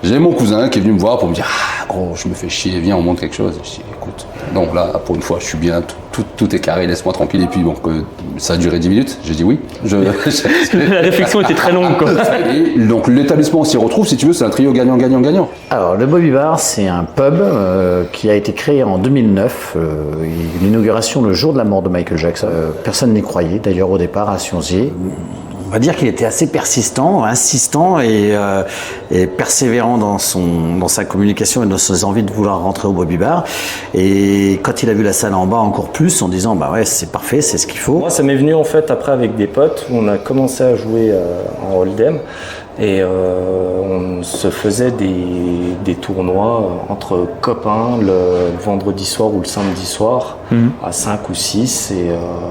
J'ai mon cousin qui est venu me voir pour me dire « Ah gros, je me fais chier, viens on monte quelque chose ». Je dis « Écoute, donc là pour une fois je suis bien, tout est carré, laisse-moi tranquille ». Et puis bon, ça a duré 10 minutes, j'ai dit oui. La réflexion était très longue quoi. Et donc l'établissement s'y retrouve, si tu veux, c'est un trio gagnant-gagnant-gagnant. Alors le Bobby Bar, c'est un pub qui a été créé en 2009, l'inauguration le jour de la mort de Michael Jackson. Personne n'y croyait d'ailleurs au départ à Sionzier. On va dire qu'il était assez persistant, insistant et persévérant dans sa communication et dans ses envies de vouloir rentrer au Bobby Bar. Et quand il a vu la salle en bas encore plus, en disant bah ouais c'est parfait, c'est ce qu'il faut. Moi ça m'est venu en fait après avec des potes où on a commencé à jouer en hold'em et on se faisait des tournois entre copains le vendredi soir ou le samedi soir à 5 ou 6 et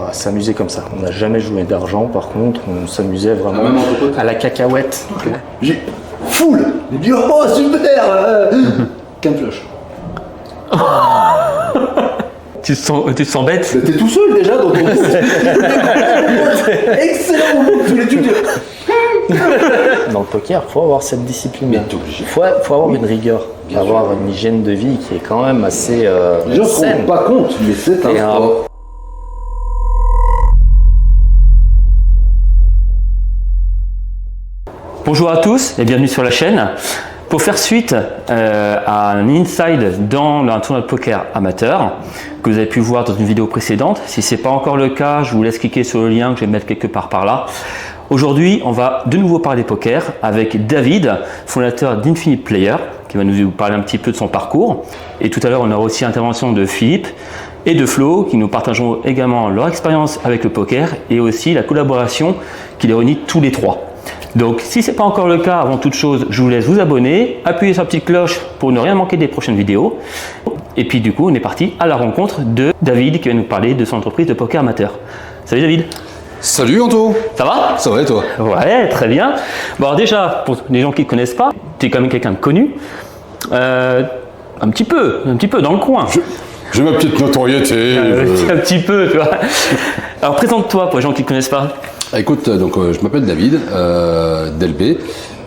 à s'amuser comme ça. On n'a jamais joué d'argent par contre, on s'amusait vraiment à la cacahuète. J'ai full. J'ai dit oh super. Qu'un flush. Tu te sens bête? T'es tout seul déjà dans ton excellent moment de tous les tubes. Dans le poker, il faut avoir cette discipline. Mais t'es obligé. Il faut avoir une rigueur, avoir une hygiène de vie qui est quand même assez Les gens ne se saine. rendent pas compte, mais c'est un sport. Bonjour à tous et bienvenue sur la chaîne. Pour faire suite à un inside dans un tournoi de poker amateur que vous avez pu voir dans une vidéo précédente, si ce n'est pas encore le cas, je vous laisse cliquer sur le lien que je vais mettre quelque part par là. Aujourd'hui, on va de nouveau parler poker avec David, fondateur d'Infinite Player, qui va nous parler un petit peu de son parcours. Et tout à l'heure, on aura aussi l'intervention de Philippe et de Flo, qui nous partageront également leur expérience avec le poker et aussi la collaboration qui les réunit tous les trois. Donc, si ce n'est pas encore le cas, avant toute chose, je vous laisse vous abonner, appuyer sur la petite cloche pour ne rien manquer des prochaines vidéos. Et puis, du coup, on est parti à la rencontre de David qui va nous parler de son entreprise de poker amateur. Salut David. Salut Anto. Ça va? Ça va et toi? Ouais, très bien. Bon, alors déjà, pour les gens qui ne connaissent pas, tu es quand même quelqu'un de connu. Un petit peu dans le coin. J'ai ma petite notoriété. Un petit peu, tu vois. Alors, présente-toi pour les gens qui ne connaissent pas. Écoute, donc je m'appelle David, Delbé.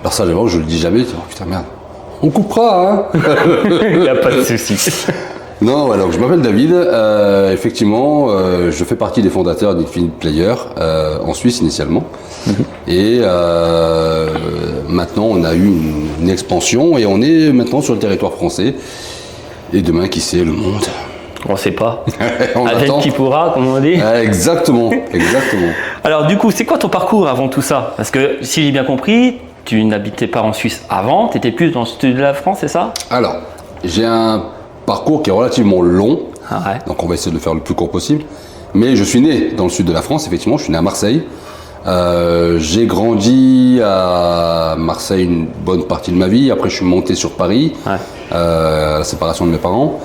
Personnellement, je le dis jamais. Oh, putain, merde. On coupera, hein. Il n'y a pas de souci. Non, alors je m'appelle David. Effectivement, je fais partie des fondateurs d'Infinite Player en Suisse initialement. Et maintenant, on a eu une expansion et on est maintenant sur le territoire français. Et demain, qui sait, le monde. On ne sait pas. On Avec attend. qui pourra, comme on dit. Exactement, exactement. Alors, du coup, c'est quoi ton parcours avant tout ça? Parce que si j'ai bien compris, tu n'habitais pas en Suisse avant, tu étais plus dans le sud de la France, c'est ça? Alors, j'ai un parcours qui est relativement long. Ah ouais. Donc on va essayer de le faire le plus court possible. Mais je suis né dans le sud de la France, effectivement, je suis né à Marseille. J'ai grandi à Marseille une bonne partie de ma vie. Après, je suis monté sur Paris, à la séparation de mes parents.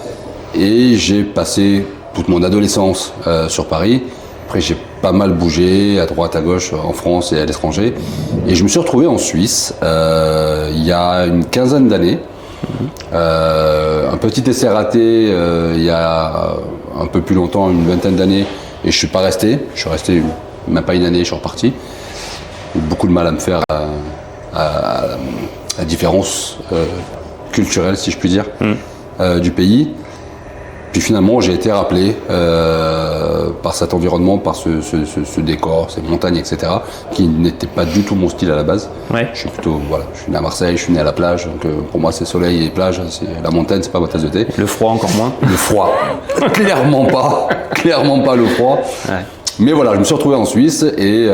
Et j'ai passé toute mon adolescence sur Paris. Après, j'ai pas mal bougé à droite, à gauche, en France et à l'étranger. Et je me suis retrouvé en Suisse il y a une quinzaine d'années. Un petit essai raté il y a un peu plus longtemps, une vingtaine d'années, et je suis pas resté. Je suis resté même pas une année, je suis reparti. J'ai eu beaucoup de mal à me faire à la différence culturelle, si je puis dire, du pays. Puis finalement, j'ai été rappelé par cet environnement, par ce décor, ces montagnes, etc., qui n'était pas du tout mon style à la base. Ouais. Je suis plutôt, voilà, je suis né à Marseille, je suis né à la plage, donc pour moi c'est soleil et plage, la montagne, c'est pas ma tasse de thé. Le froid encore moins. Le froid, clairement pas le froid. Ouais. Mais voilà, je me suis retrouvé en Suisse et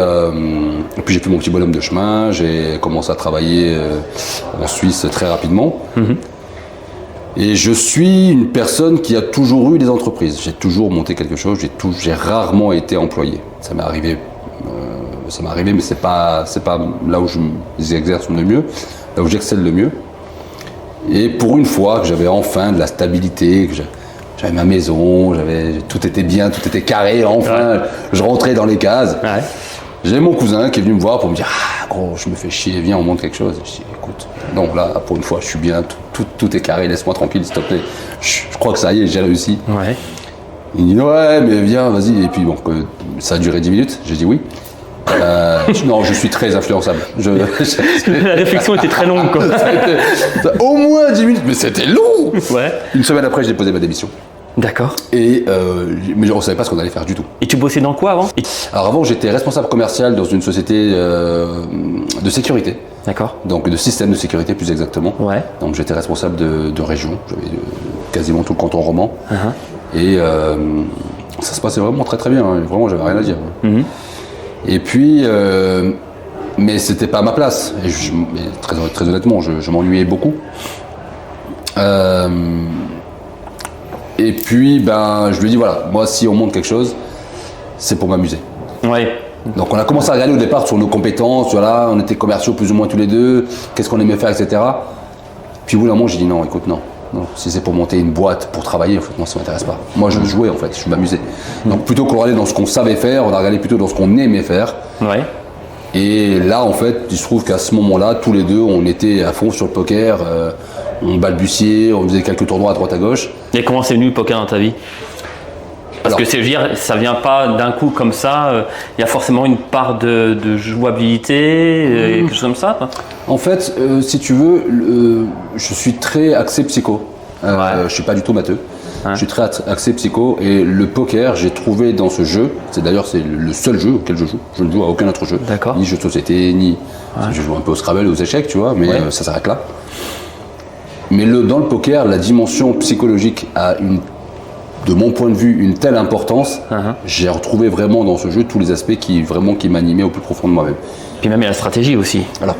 puis j'ai fait mon petit bonhomme de chemin, j'ai commencé à travailler en Suisse très rapidement. Et je suis une personne qui a toujours eu des entreprises. J'ai toujours monté quelque chose. J'ai rarement été employé. Ça m'est arrivé, mais c'est pas là où j'exerce le mieux, là où j'excelle le mieux. Et pour une fois que j'avais enfin de la stabilité, que j'avais ma maison, tout était bien, tout était carré. Enfin, je rentrais dans les cases. Ouais. J'ai mon cousin qui est venu me voir pour me dire ah gros, je me fais chier, viens on monte quelque chose. Je dis écoute, donc là pour une fois je suis bien, tout est carré, laisse-moi tranquille s'il te plaît. Je crois que ça y est, j'ai réussi. Ouais. Il dit ouais mais viens, vas-y. Et puis bon, ça a duré 10 minutes, j'ai dit oui. Non, je suis très influençable. La réflexion était très longue, quoi. Au moins 10 minutes, mais c'était long. Ouais. Une semaine après, j'ai déposé ma démission. D'accord. Mais on ne savait pas ce qu'on allait faire du tout. Et tu bossais dans quoi avant? Alors avant, j'étais responsable commercial dans une société de sécurité. D'accord. Donc de système de sécurité plus exactement. Ouais. Donc j'étais responsable de région. J'avais quasiment tout le canton roman. Et ça se passait vraiment très très bien. Hein. Vraiment, j'avais rien à dire. Et puis, mais c'était pas à ma place. Et mais très honnêtement, je m'ennuyais beaucoup. Et puis, je lui ai dit voilà, moi si on monte quelque chose, c'est pour m'amuser. Ouais. Donc on a commencé à regarder au départ sur nos compétences, voilà, on était commerciaux plus ou moins tous les deux, qu'est-ce qu'on aimait faire, etc. Puis au bout d'un moment, j'ai dit non, écoute, non. Si c'est pour monter une boîte, pour travailler, en fait, moi ça m'intéresse pas. Moi je jouais en fait, je m'amusais. Donc plutôt qu'on regardait dans ce qu'on savait faire, on a regardé plutôt dans ce qu'on aimait faire. Ouais. Et là en fait, il se trouve qu'à ce moment-là, tous les deux, on était à fond sur le poker, on balbutiait, on faisait quelques tournois à droite à gauche. Et comment c'est venu le poker dans ta vie? Parce que ça vient pas d'un coup comme ça, il y a forcément une part de jouabilité, quelque chose comme ça, quoi. En fait, si tu veux, je suis très axé psycho. Je suis pas du tout matheux. Je suis très axé psycho et le poker, j'ai trouvé dans ce jeu, c'est le seul jeu auquel je joue. Je ne joue à aucun autre jeu. D'accord. Ni jeu de société, ni je joue un peu au Scrabble, aux échecs, tu vois, mais ça s'arrête là. Mais dans le poker, la dimension psychologique a de mon point de vue, une telle importance. J'ai retrouvé vraiment dans ce jeu tous les aspects qui m'animaient au plus profond de moi-même. Puis même il y a la stratégie aussi. Voilà.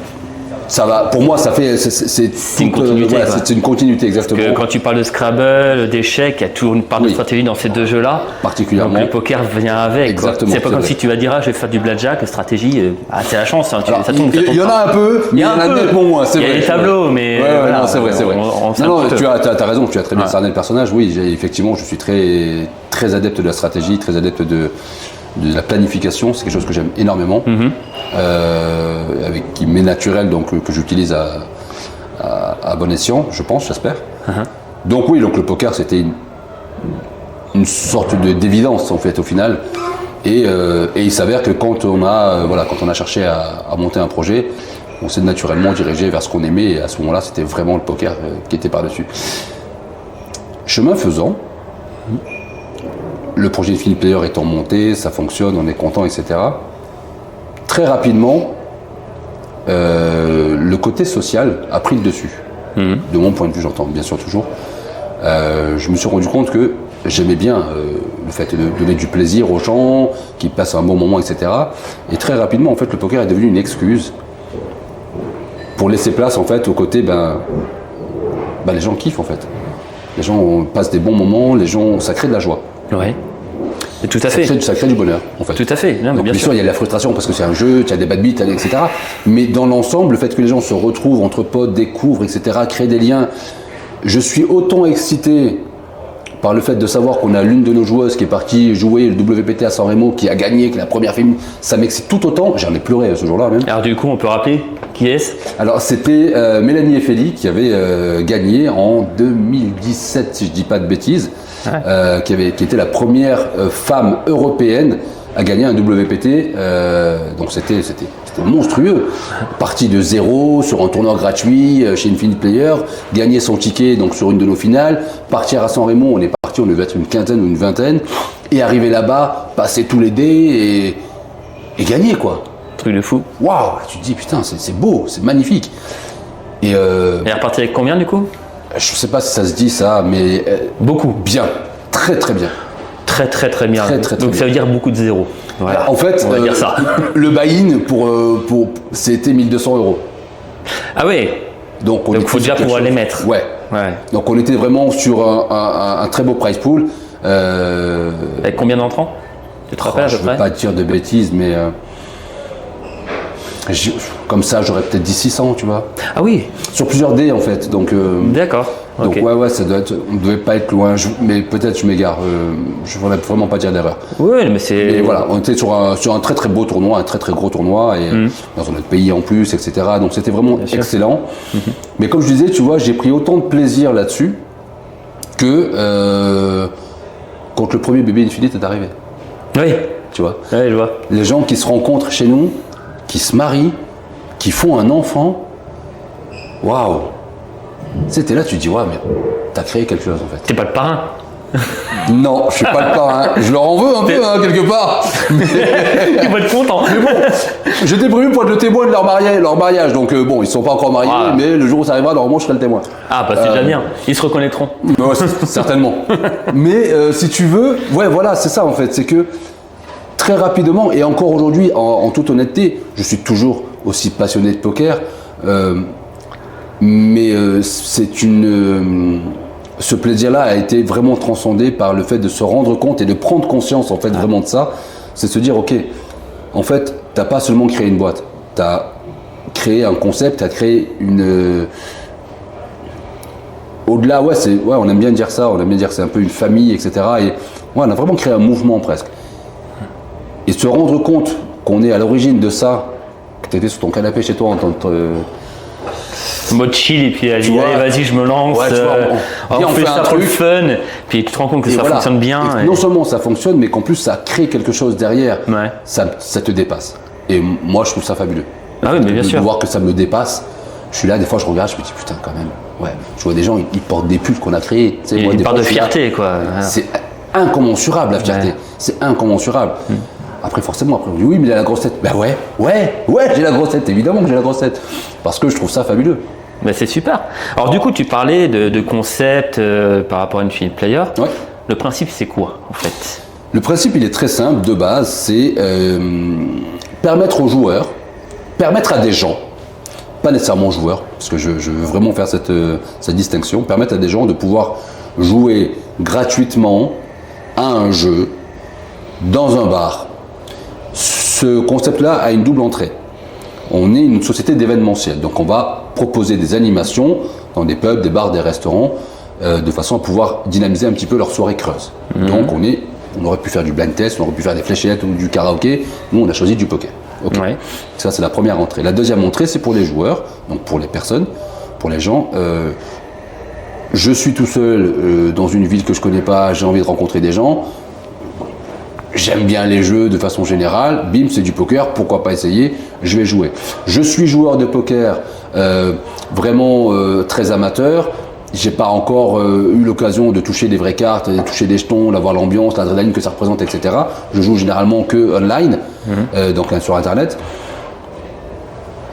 Ça va, pour moi, ça fait, c'est une continuité. C'est une continuité, exactement. Parce que quand tu parles de Scrabble, d'échecs, il y a toujours une part de stratégie dans ces deux jeux-là. Particulièrement. Donc le poker vient avec. Exactement. C'est pas comme si tu vas dire, je vais faire du blackjack, stratégie, c'est la chance. Hein, Alors, ça tombe. Il y en a un peu, mais il y en a nettement moins, c'est vrai. Il y a des tableaux, mais. Non, c'est vrai. Non, tu as raison, tu as très bien cerné le personnage. Oui, effectivement, je suis très, très adepte de la stratégie, très adepte de la planification, c'est quelque chose que j'aime énormément, qui m'est naturel, donc que j'utilise à bon escient, je pense, j'espère. Donc oui, donc le poker c'était une sorte d'évidence en fait au final, et il s'avère que quand on a cherché à monter un projet, on s'est naturellement dirigé vers ce qu'on aimait, et à ce moment-là c'était vraiment le poker qui était par-dessus. Chemin faisant, le projet de Infinite Player étant monté, ça fonctionne, on est content, etc. Très rapidement, le côté social a pris le dessus. De mon point de vue, j'entends bien sûr toujours. Je me suis rendu compte que j'aimais bien le fait de donner du plaisir aux gens, qui passent un bon moment, etc. Et très rapidement, en fait, le poker est devenu une excuse pour laisser place, en fait, au côté, les gens kiffent, en fait. Les gens passent des bons moments, ça crée de la joie. Ouais. Tout à fait. Ça crée du bonheur, en fait. Tout à fait. Non, mais donc, bien sûr, il y a de la frustration parce que c'est un jeu, il y a des bad beats, etc. Mais dans l'ensemble, le fait que les gens se retrouvent entre potes, découvrent, etc., créent des liens, je suis autant excité par le fait de savoir qu'on a l'une de nos joueuses qui est partie jouer le WPT à San Remo, qui a gagné, qui est la première féminine, ça m'excite tout autant. J'en ai pleuré ce jour-là même. Alors du coup, on peut rappeler qui est-ce? Alors c'était Mélanie Efeli qui avait gagné en 2017, si je dis pas de bêtises, qui était la première femme européenne à gagner un WPT. Donc c'était monstrueux. Partie de zéro sur un tournoi gratuit chez Infinite Player, gagner son ticket donc sur une de nos finales, partir à San Remo, on devait être une quinzaine ou une vingtaine, et arriver là-bas, passer tous les dés et gagner quoi. Truc de fou. Waouh, tu te dis putain, c'est beau, c'est magnifique. Et reparti avec combien du coup? Je sais pas si ça se dit ça, mais beaucoup. Bien, très très bien. Très bien. Donc ça veut dire beaucoup de zéros. Voilà. En fait, on va dire ça. Le buy-in c'était 1 200 €. Ah oui. Donc il faut déjà pouvoir les mettre. Ouais. Donc on était vraiment sur un très beau prize pool. Avec combien d'entrants? Tu te rappelles à peu près? Je ne veux pas dire de bêtises, mais comme ça j'aurais peut-être dit 600, tu vois. Ah oui. Sur plusieurs dés en fait. Donc. D'accord. Donc ouais, ça doit être, on ne devait pas être loin, mais peut-être je m'égare, je ne voudrais vraiment pas dire d'erreur. Oui, mais c'est... Mais voilà, on était sur un très très beau tournoi, un très très gros tournoi, et dans un autre pays en plus, etc. Donc c'était vraiment excellent. Mais comme je disais, tu vois, j'ai pris autant de plaisir là-dessus que quand le premier bébé Infinite est arrivé. Oui. tu vois. Ouais, je vois. Les gens qui se rencontrent chez nous, qui se marient, qui font un enfant, waouh. C'était là, tu te dis, ouais, mais t'as créé quelque chose en fait. T'es pas le parrain. Non, je suis pas le parrain. Je leur en veux un peu, quelque part. Ils vont être contents. Mais bon, j'étais prévu pour être le témoin de leur mariage. Donc bon, ils sont pas encore mariés, mais le jour où ça arrivera, normalement, je serai le témoin. Ah, bah c'est déjà bien. Ils se reconnaîtront. Ouais, certainement. Mais si tu veux, ouais, voilà, c'est ça en fait. C'est que très rapidement, et encore aujourd'hui, en toute honnêteté, je suis toujours aussi passionné de poker. Mais ce plaisir-là a été vraiment transcendé par le fait de se rendre compte et de prendre conscience en fait vraiment de ça. C'est se dire, ok, en fait, t'as pas seulement créé une boîte, t'as créé un concept, t'as créé une... Au-delà, ouais, on aime bien dire ça, on aime bien dire que c'est un peu une famille, etc. Et ouais, on a vraiment créé un mouvement presque. Et se rendre compte qu'on est à l'origine de ça, que t'étais sur ton canapé chez toi en tant que... Mode chill et puis allez, vas-y, je me lance. Ouais, on fait ça pour le fun. Puis tu te rends compte que ça fonctionne bien. Et non seulement ça fonctionne, mais qu'en plus ça crée quelque chose derrière. Ouais. Ça te dépasse. Et moi, je trouve ça fabuleux. Ah oui, mais bien sûr. De voir que ça me dépasse. Je suis là, des fois, je regarde, je me dis putain, quand même. Ouais. Je vois des gens, ils portent des pulls qu'on a créés. Il y a une part de fierté, quoi. C'est incommensurable la fierté. C'est incommensurable. Après, forcément, on dit oui, mais il a la grosse tête. Ben ouais, j'ai la grosse tête, évidemment que j'ai la grosse tête. Parce que je trouve ça fabuleux. Ben c'est super. Alors, du coup, tu parlais de concept par rapport à une Infinite Player. Ouais. Le principe, c'est quoi, en fait? Le principe, il est très simple, de base, c'est permettre aux joueurs, permettre à des gens, pas nécessairement joueurs, parce que je veux vraiment faire cette distinction, permettre à des gens de pouvoir jouer gratuitement à un jeu dans un bar. Ce concept-là a une double entrée. On est une société d'événementiel, donc on va proposer des animations dans des pubs, des bars, des restaurants, de façon à pouvoir dynamiser un petit peu leur soirée creuse. Donc on aurait pu faire du blind test, on aurait pu faire des fléchettes ou du karaoké. Nous, on a choisi du poker. Okay. Ouais. Ça, c'est la première entrée. La deuxième entrée, c'est pour les joueurs, donc pour les personnes, pour les gens. Je suis tout seul dans une ville que je connais pas, j'ai envie de rencontrer des gens. J'aime bien les jeux de façon générale. Bim, c'est du poker, pourquoi pas essayer? Je vais jouer. Je suis joueur de poker vraiment très amateur. J'ai pas encore eu l'occasion de toucher des vraies cartes, de toucher des jetons, d'avoir l'ambiance, l'adrénaline que ça représente, etc. Je joue généralement que online, donc sur Internet.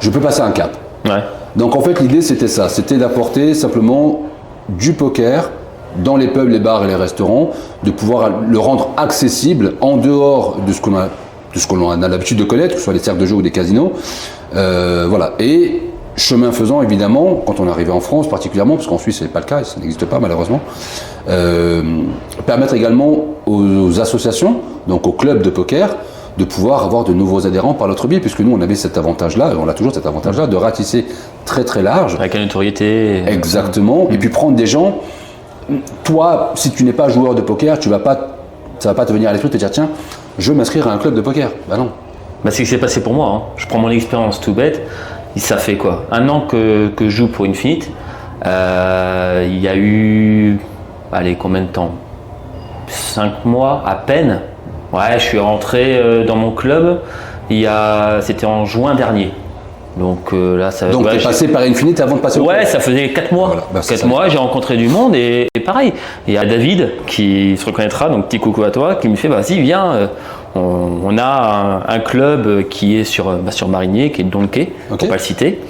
Je peux passer un cap. Ouais. Donc en fait, l'idée c'était ça, c'était d'apporter simplement du poker dans les pubs, les bars et les restaurants, de pouvoir le rendre accessible en dehors de ce qu'on a l'habitude de connaître, que ce soit les cercles de jeu ou des casinos. Voilà. Et chemin faisant, évidemment, quand on est arrivé en France particulièrement, parce qu'en Suisse, ce n'est pas le cas, ça n'existe pas malheureusement, permettre également aux associations, donc aux clubs de poker, de pouvoir avoir de nouveaux adhérents par notre biais, puisque nous, on avait cet avantage-là, et on a toujours cet avantage-là, de ratisser très très large. Avec la notoriété. Exactement. Et puis prendre des gens, toi, si tu n'es pas joueur de poker, ça va pas te venir à l'esprit de te dire, tiens, je veux m'inscrire à un club de poker. Bah non. Bah c'est ce qui s'est passé pour moi. Hein. Je prends mon expérience tout bête. Ça fait quoi? 1 an que je joue pour Infinite. Il y a eu, combien de temps? 5 mois à peine. Ouais, je suis rentré dans mon club. C'était en juin dernier. Donc là, ça. Donc t'es passé par Infinite avant de passer au club. Ouais, ça faisait 4 mois. Voilà, bah 4 mois, j'ai rencontré du monde et pareil. Il y a David qui se reconnaîtra, donc petit coucou à toi, qui me fait vas-y, viens. On a un club qui est sur Marigné, qui est dans le quai, pour pas le citer.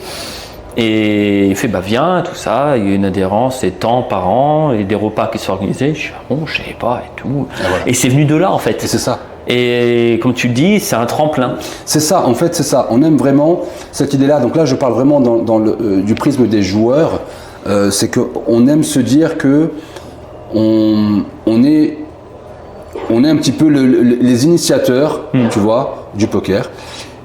Et il fait viens, tout ça, il y a une adhérence, c'est tant par an, et des repas qui sont organisés. Je suis je savais pas et tout. Et, voilà. Et c'est venu de là en fait. Et c'est ça. Et comme tu le dis, c'est un tremplin. C'est ça, en fait, c'est ça. On aime vraiment cette idée-là. Donc là, je parle vraiment du prisme des joueurs. C'est qu'on aime se dire que on est un petit peu les initiateurs, tu vois, du poker.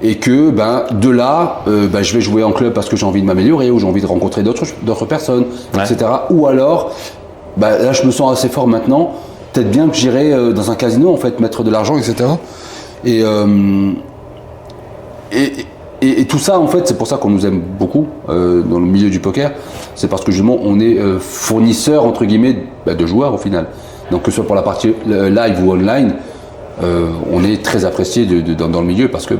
Et que de là, je vais jouer en club parce que j'ai envie de m'améliorer ou j'ai envie de rencontrer d'autres personnes, etc. Ou alors, là, je me sens assez fort maintenant. Peut-être bien que j'irai dans un casino, en fait, mettre de l'argent, etc. Et tout ça, en fait, c'est pour ça qu'on nous aime beaucoup dans le milieu du poker. C'est parce que justement, on est fournisseur, entre guillemets, de joueurs au final. Donc que ce soit pour la partie live ou online, on est très apprécié dans le milieu parce que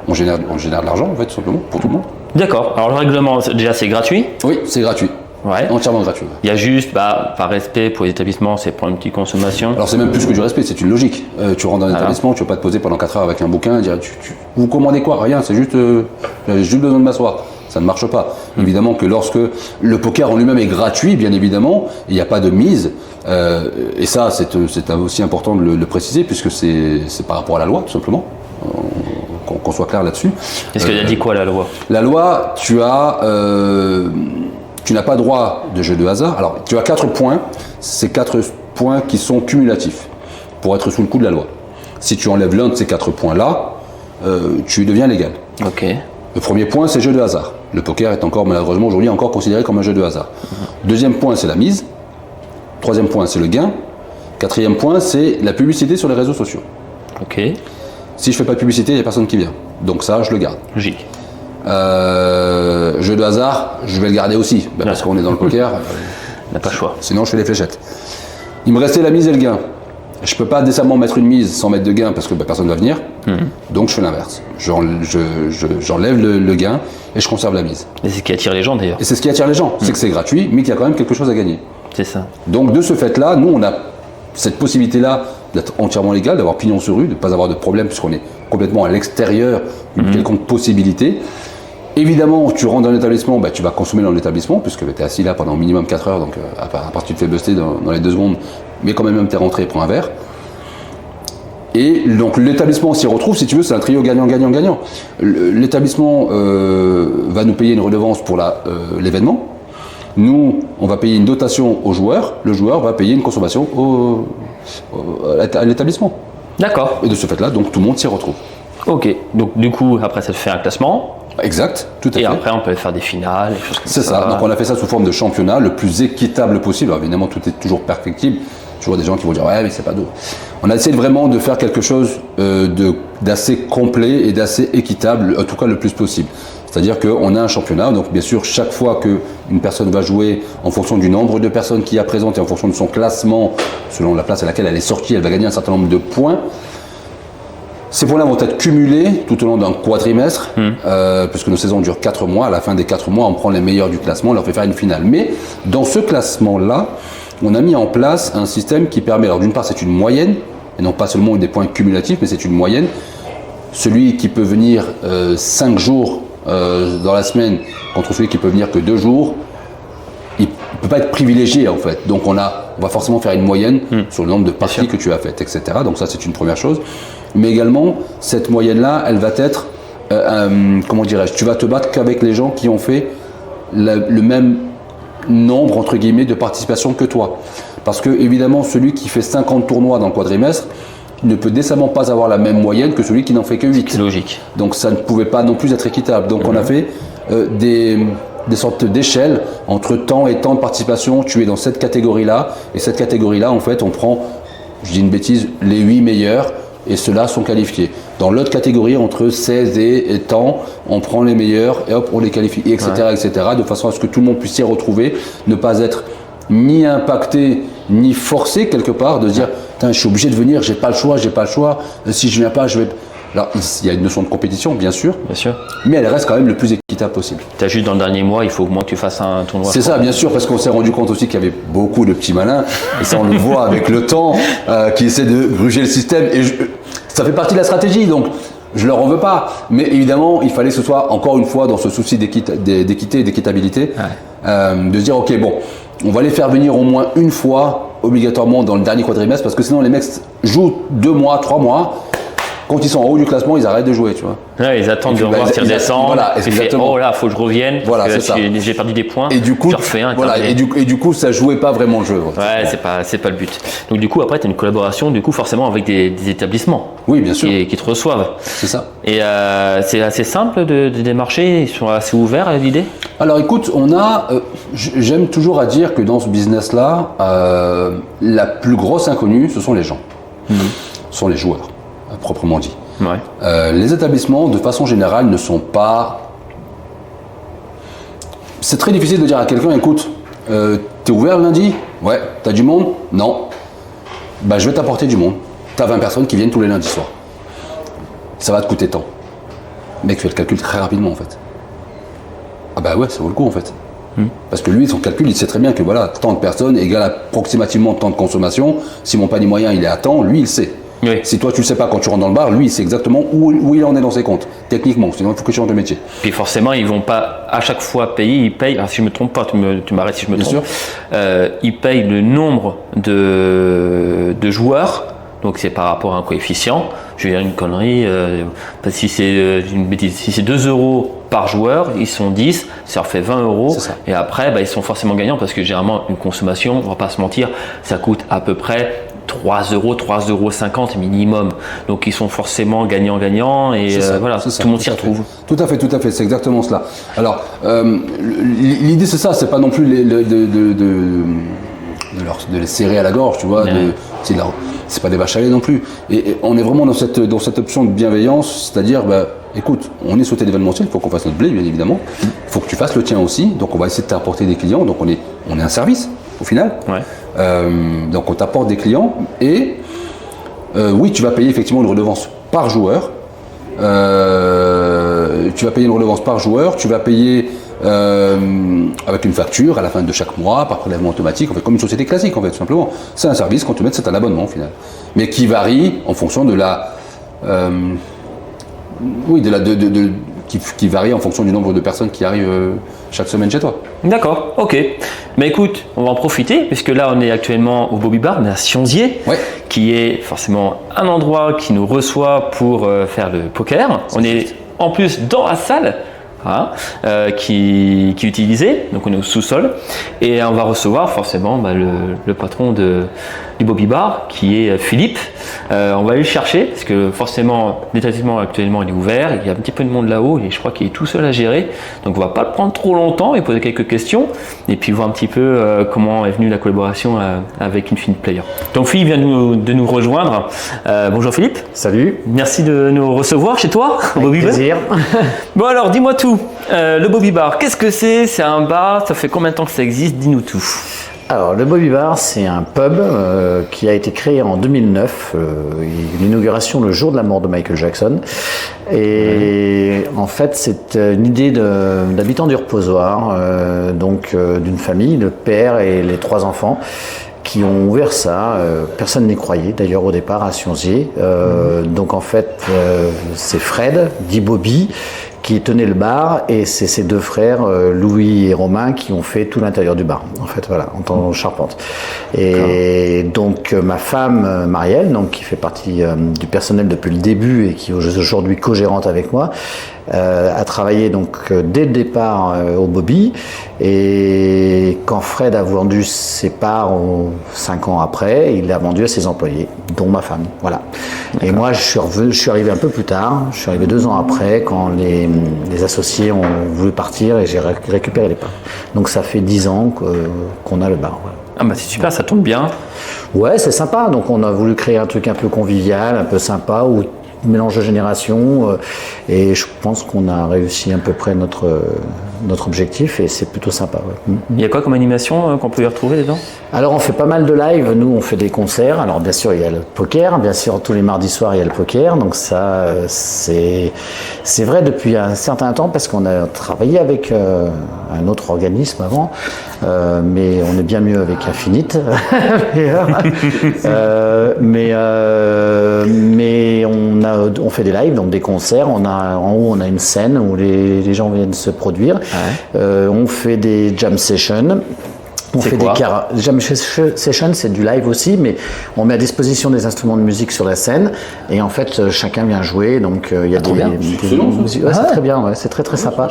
on génère de l'argent en fait, tout simplement, pour tout le monde. D'accord. Alors le règlement, déjà, c'est gratuit? Oui, c'est gratuit. Ouais. Entièrement gratuit. Il y a juste, par respect pour les établissements, c'est pour une petite consommation. Alors c'est même plus que du respect, c'est une logique. Tu rentres dans un établissement, tu ne vas pas te poser pendant 4 heures avec un bouquin et dire vous commandez quoi? Rien, c'est juste j'ai juste besoin de m'asseoir. Ça ne marche pas. Évidemment que lorsque le poker en lui-même est gratuit, bien évidemment, il n'y a pas de mise. Et ça, c'est aussi important de le préciser puisque c'est par rapport à la loi, tout simplement. Qu'on soit clair là-dessus. Est-ce qu'elle a dit quoi la loi? La loi, tu n'as pas droit de jeu de hasard. Alors, tu as 4 points. Ces 4 points qui sont cumulatifs pour être sous le coup de la loi. Si tu enlèves l'un de ces 4 points-là, tu deviens légal. Ok. Le premier point, c'est jeu de hasard. Le poker est encore, malheureusement, aujourd'hui encore considéré comme un jeu de hasard. Deuxième point, c'est la mise. Troisième point, c'est le gain. Quatrième point, c'est la publicité sur les réseaux sociaux. Ok. Si je fais pas de publicité, il n'y a personne qui vient. Donc ça, je le garde. Logique. Jeu de hasard, je vais le garder aussi. Parce qu'on est dans le poker. On n'a pas le choix. Sinon, je fais les fléchettes. Il me restait la mise et le gain. Je peux pas décemment mettre une mise sans mettre de gain parce que personne ne va venir. Donc je fais l'inverse. J'enlève le gain et je conserve la mise. Et c'est ce qui attire les gens d'ailleurs. Et c'est ce qui attire les gens. C'est que c'est gratuit, mais qu'il y a quand même quelque chose à gagner. C'est ça. Donc de ce fait-là, nous on a cette possibilité-là d'être entièrement légal, d'avoir pignon sur rue, de ne pas avoir de problème puisqu'on est complètement à l'extérieur d'une quelconque possibilité. Évidemment, tu rentres dans l'établissement, tu vas consommer dans l'établissement puisque tu es assis là pendant minimum 4 heures, donc à part tu te fais buster dans les 2 secondes, mais quand même tu es rentré et prends un verre. Et donc l'établissement s'y retrouve, si tu veux, c'est un trio gagnant-gagnant-gagnant. L'établissement va nous payer une redevance pour l'événement. Nous, on va payer une dotation au joueur. Le joueur va payer une consommation à l'établissement. D'accord. Et de ce fait-là, donc tout le monde s'y retrouve. Ok. Donc du coup, après, ça te fait un classement. Exact, tout à fait. Et après, on peut faire des finales, des choses comme ça. C'est ça. Donc on a fait ça sous forme de championnat, le plus équitable possible. Alors évidemment, tout est toujours perfectible. Tu vois des gens qui vont dire ouais, mais c'est pas d'eau. On a essayé vraiment de faire quelque chose d'assez complet et d'assez équitable, en tout cas le plus possible. C'est-à-dire qu'on a un championnat, donc bien sûr, chaque fois qu'une personne va jouer, en fonction du nombre de personnes qui y a présentes et en fonction de son classement, selon la place à laquelle elle est sortie, elle va gagner un certain nombre de points. Ces points-là vont être cumulés tout au long d'un quadrimestre, puisque nos saisons durent 4 mois. À la fin des 4 mois, on prend les meilleurs du classement, on leur fait faire une finale. Mais dans ce classement-là, on a mis en place un système qui permet, alors d'une part c'est une moyenne, et non pas seulement des points cumulatifs, mais c'est une moyenne. Celui qui peut venir 5 jours dans la semaine contre celui qui peut venir que 2 jours, il ne peut pas être privilégié en fait. Donc on va forcément faire une moyenne sur le nombre de parties que tu as faites, etc. Donc ça c'est une première chose. Mais également, cette moyenne-là, elle va être, comment dirais-je, tu vas te battre qu'avec les gens qui ont fait le même nombre, entre guillemets, de participation que toi. Parce que, évidemment, celui qui fait 50 tournois dans le quadrimestre ne peut décemment pas avoir la même moyenne que celui qui n'en fait que 8. C'est logique. Donc ça ne pouvait pas non plus être équitable. Donc on a fait des sortes d'échelles entre temps et temps de participation. Tu es dans cette catégorie-là, et cette catégorie-là, en fait, on prend, je dis une bêtise, les 8 meilleurs, et ceux-là sont qualifiés. Dans l'autre catégorie, entre 16 et temps, on prend les meilleurs et hop, on les qualifie, etc., etc., de façon à ce que tout le monde puisse s'y retrouver, ne pas être ni impacté, ni forcé quelque part, de se dire « je suis obligé de venir, j'ai pas le choix, si je viens pas, je vais… » Alors, il y a une notion de compétition, bien sûr, mais elle reste quand même le plus équitable possible. Tu as juste dans le dernier mois, il faut au moins que tu fasses un tournoi. C'est ça, bien sûr, parce qu'on s'est rendu compte aussi qu'il y avait beaucoup de petits malins, et ça on le voit avec le temps, qui essaient de gruger le système, et ça fait partie de la stratégie, donc je leur en veux pas. Mais évidemment, il fallait que ce soit, encore une fois, dans ce souci d'équité et d'équitabilité, de se dire, ok, bon, on va les faire venir au moins une fois, obligatoirement, dans le dernier quadrimestre, parce que sinon les mecs jouent 2 mois, 3 mois, quand ils sont en haut du classement, ils arrêtent de jouer, tu vois. Là, ils attendent de voir s'ils redescendent. Voilà, oh là, faut que je revienne. Voilà, c'est ça. J'ai perdu des points. Et du coup, je refais un. Voilà, et du coup, ça jouait pas vraiment le jeu. Ouais, c'est pas le but. Donc du coup, après, tu as une collaboration, du coup, forcément avec des établissements. Oui, bien sûr. Qui te reçoivent. C'est ça. Et c'est assez simple de démarcher. Ils sont assez ouverts à l'idée. Alors, écoute, j'aime toujours à dire que dans ce business-là, la plus grosse inconnue, ce sont les gens. Ce sont les joueurs, proprement dit. Ouais. Les établissements, de façon générale, ne sont pas… C'est très difficile de dire à quelqu'un, écoute, t'es ouvert lundi? Ouais. T'as du monde? Non. Je vais t'apporter du monde. tu as 20 personnes qui viennent tous les lundis soirs. Ça va te coûter tant. Mec, fais le calcul très rapidement en fait. Ah bah ouais, ça vaut le coup en fait. Parce que lui, son calcul, il sait très bien que voilà, tant de personnes égale approximativement tant de consommation. Si mon panier moyen il est à tant, lui il sait. Oui. Si toi tu le sais pas quand tu rentres dans le bar, lui il sait exactement où il en est dans ses comptes, techniquement, sinon il faut que tu changes de métier. Puis forcément, ils vont pas à chaque fois payer, ils payent, alors si je me trompe pas, tu m'arrêtes si je me Bien trompe, sûr. ils payent le nombre de joueurs, donc c'est par rapport à un coefficient. Je vais dire une connerie, parce que si c'est une bêtise, si c'est 2 € par joueur, ils sont 10, ça leur fait 20 €. C'est ça. Et après, ils sont forcément gagnants parce que généralement, une consommation, on va pas se mentir, ça coûte à peu près 3 €, 3,50 € minimum. Donc ils sont forcément gagnants-gagnants et C'est ça, voilà, c'est ça, tout le monde s'y à fait. retrouve. Tout à fait, c'est exactement cela. Alors, l'idée c'est ça, c'est pas non plus de les serrer à la gorge, tu vois, Ouais. c'est pas des vaches à lait non plus. Et on est vraiment dans cette option de bienveillance, c'est-à-dire, écoute, on est sauté l'événementiel, il faut qu'on fasse notre blé, bien évidemment. Il faut que tu fasses le tien aussi, donc on va essayer de t'apporter des clients, donc on est un service, au final. Ouais. Donc on t'apporte des clients, et oui, tu vas payer effectivement une redevance par joueur. Tu vas payer une redevance par joueur, tu vas payer avec une facture à la fin de chaque mois, par prélèvement automatique, en fait, comme une société classique, en fait, tout simplement. C'est un service, quand tu mets, c'est un abonnement, au final. Mais qui varie en fonction de la... qui varie en fonction du nombre de personnes qui arrivent chaque semaine chez toi. D'accord, ok. Mais écoute, on va en profiter, puisque là on est actuellement au Bobby Bar, on est à Sionzier, Ouais. qui est forcément un endroit qui nous reçoit pour faire le poker. On est en plus dans la salle qui est utilisée, donc on est au sous-sol, et on va recevoir forcément le patron du Bobby Bar, qui est Philippe. On va aller le chercher, parce que forcément, l'établissement actuellement il est ouvert, il y a un petit peu de monde là-haut, et je crois qu'il est tout seul à gérer, donc on va pas le prendre trop longtemps et poser quelques questions, et puis voir un petit peu comment est venue la collaboration avec Infinite Player. Donc Philippe vient de nous rejoindre. Bonjour Philippe. Salut. Merci de nous recevoir chez toi, au Bobby Bar. Plaisir. Bon alors, dis-moi tout. Le Bobby Bar, qu'est-ce que c'est? C'est un bar, ça fait combien de temps que ça existe? Dis-nous tout. Alors, le Bobby Bar, c'est un pub qui a été créé en 2009, l'inauguration le jour de la mort de Michael Jackson. Et en fait, c'est une idée d'habitants du reposoir, d'une famille, le père et les 3 enfants, qui ont ouvert ça. Personne n'y croyait, d'ailleurs, au départ, à Sionzier. Donc, en fait, c'est Fred, dit Bobby, qui tenait le bar, et c'est ses 2 frères, Louis et Romain, qui ont fait tout l'intérieur du bar, en fait, voilà, en tant que charpente. Et donc, ma femme, Marielle, donc, qui fait partie du personnel depuis le début et qui est aujourd'hui co-gérante avec moi, a travaillé donc dès le départ au Bobby, et quand Fred a vendu ses parts 5 ans après, il l'a vendu à ses employés, dont ma femme, voilà. Et moi je suis arrivé un peu plus tard, je suis arrivé 2 ans après quand les associés ont voulu partir et j'ai récupéré les parts. Donc ça fait 10 ans qu'on a le bar. Voilà. Ah bah c'est super, ça tombe bien. Ouais, c'est sympa, donc on a voulu créer un truc un peu convivial, un peu sympa, où mélange de générations, et je pense qu'on a réussi à peu près notre objectif, et c'est plutôt sympa. Ouais. Il y a quoi comme animation qu'on peut y retrouver dedans? Alors on fait pas mal de live, nous on fait des concerts, alors bien sûr il y a le poker, bien sûr tous les mardis soirs il y a le poker, donc ça c'est vrai depuis un certain temps, parce qu'on a travaillé avec un autre organisme avant, mais on est bien mieux avec Infinite. Mais on fait des lives, donc des concerts. En haut, on a une scène où les gens viennent se produire. Ouais. On fait des jam sessions. On fait des jam sessions, c'est du live aussi, mais on met à disposition des instruments de musique sur la scène, et en fait chacun vient jouer. Donc il y a c'est très bien, ouais, c'est très très sympa.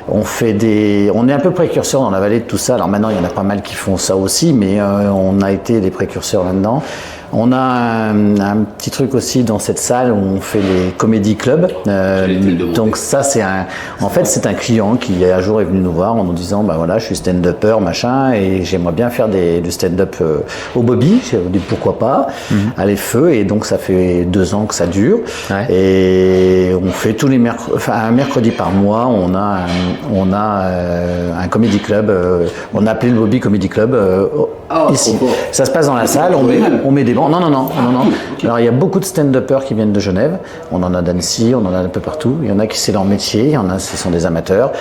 On est un peu précurseurs dans la vallée de tout ça. Alors maintenant il y en a pas mal qui font ça aussi, mais on a été des précurseurs là-dedans. On a un petit truc aussi dans cette salle où on fait les comédie clubs. Donc ça, c'est un client qui un jour est venu nous voir en nous disant, bah voilà, je suis stand-upper, machin, et j'aimerais bien faire du stand-up au Bobby. J'ai dit pourquoi pas, allez feu. Et donc ça fait 2 ans que ça dure. Ouais. Et on fait tous les un mercredi par mois, on a un comédie club. On a appelé le Bobby Comedy Club ici. Ça se passe dans la salle. On met des bon. Non. Alors il y a beaucoup de stand-uppers qui viennent de Genève. On en a d'Annecy, on en a un peu partout. Il y en a qui c'est leur métier, il y en a ce sont des amateurs.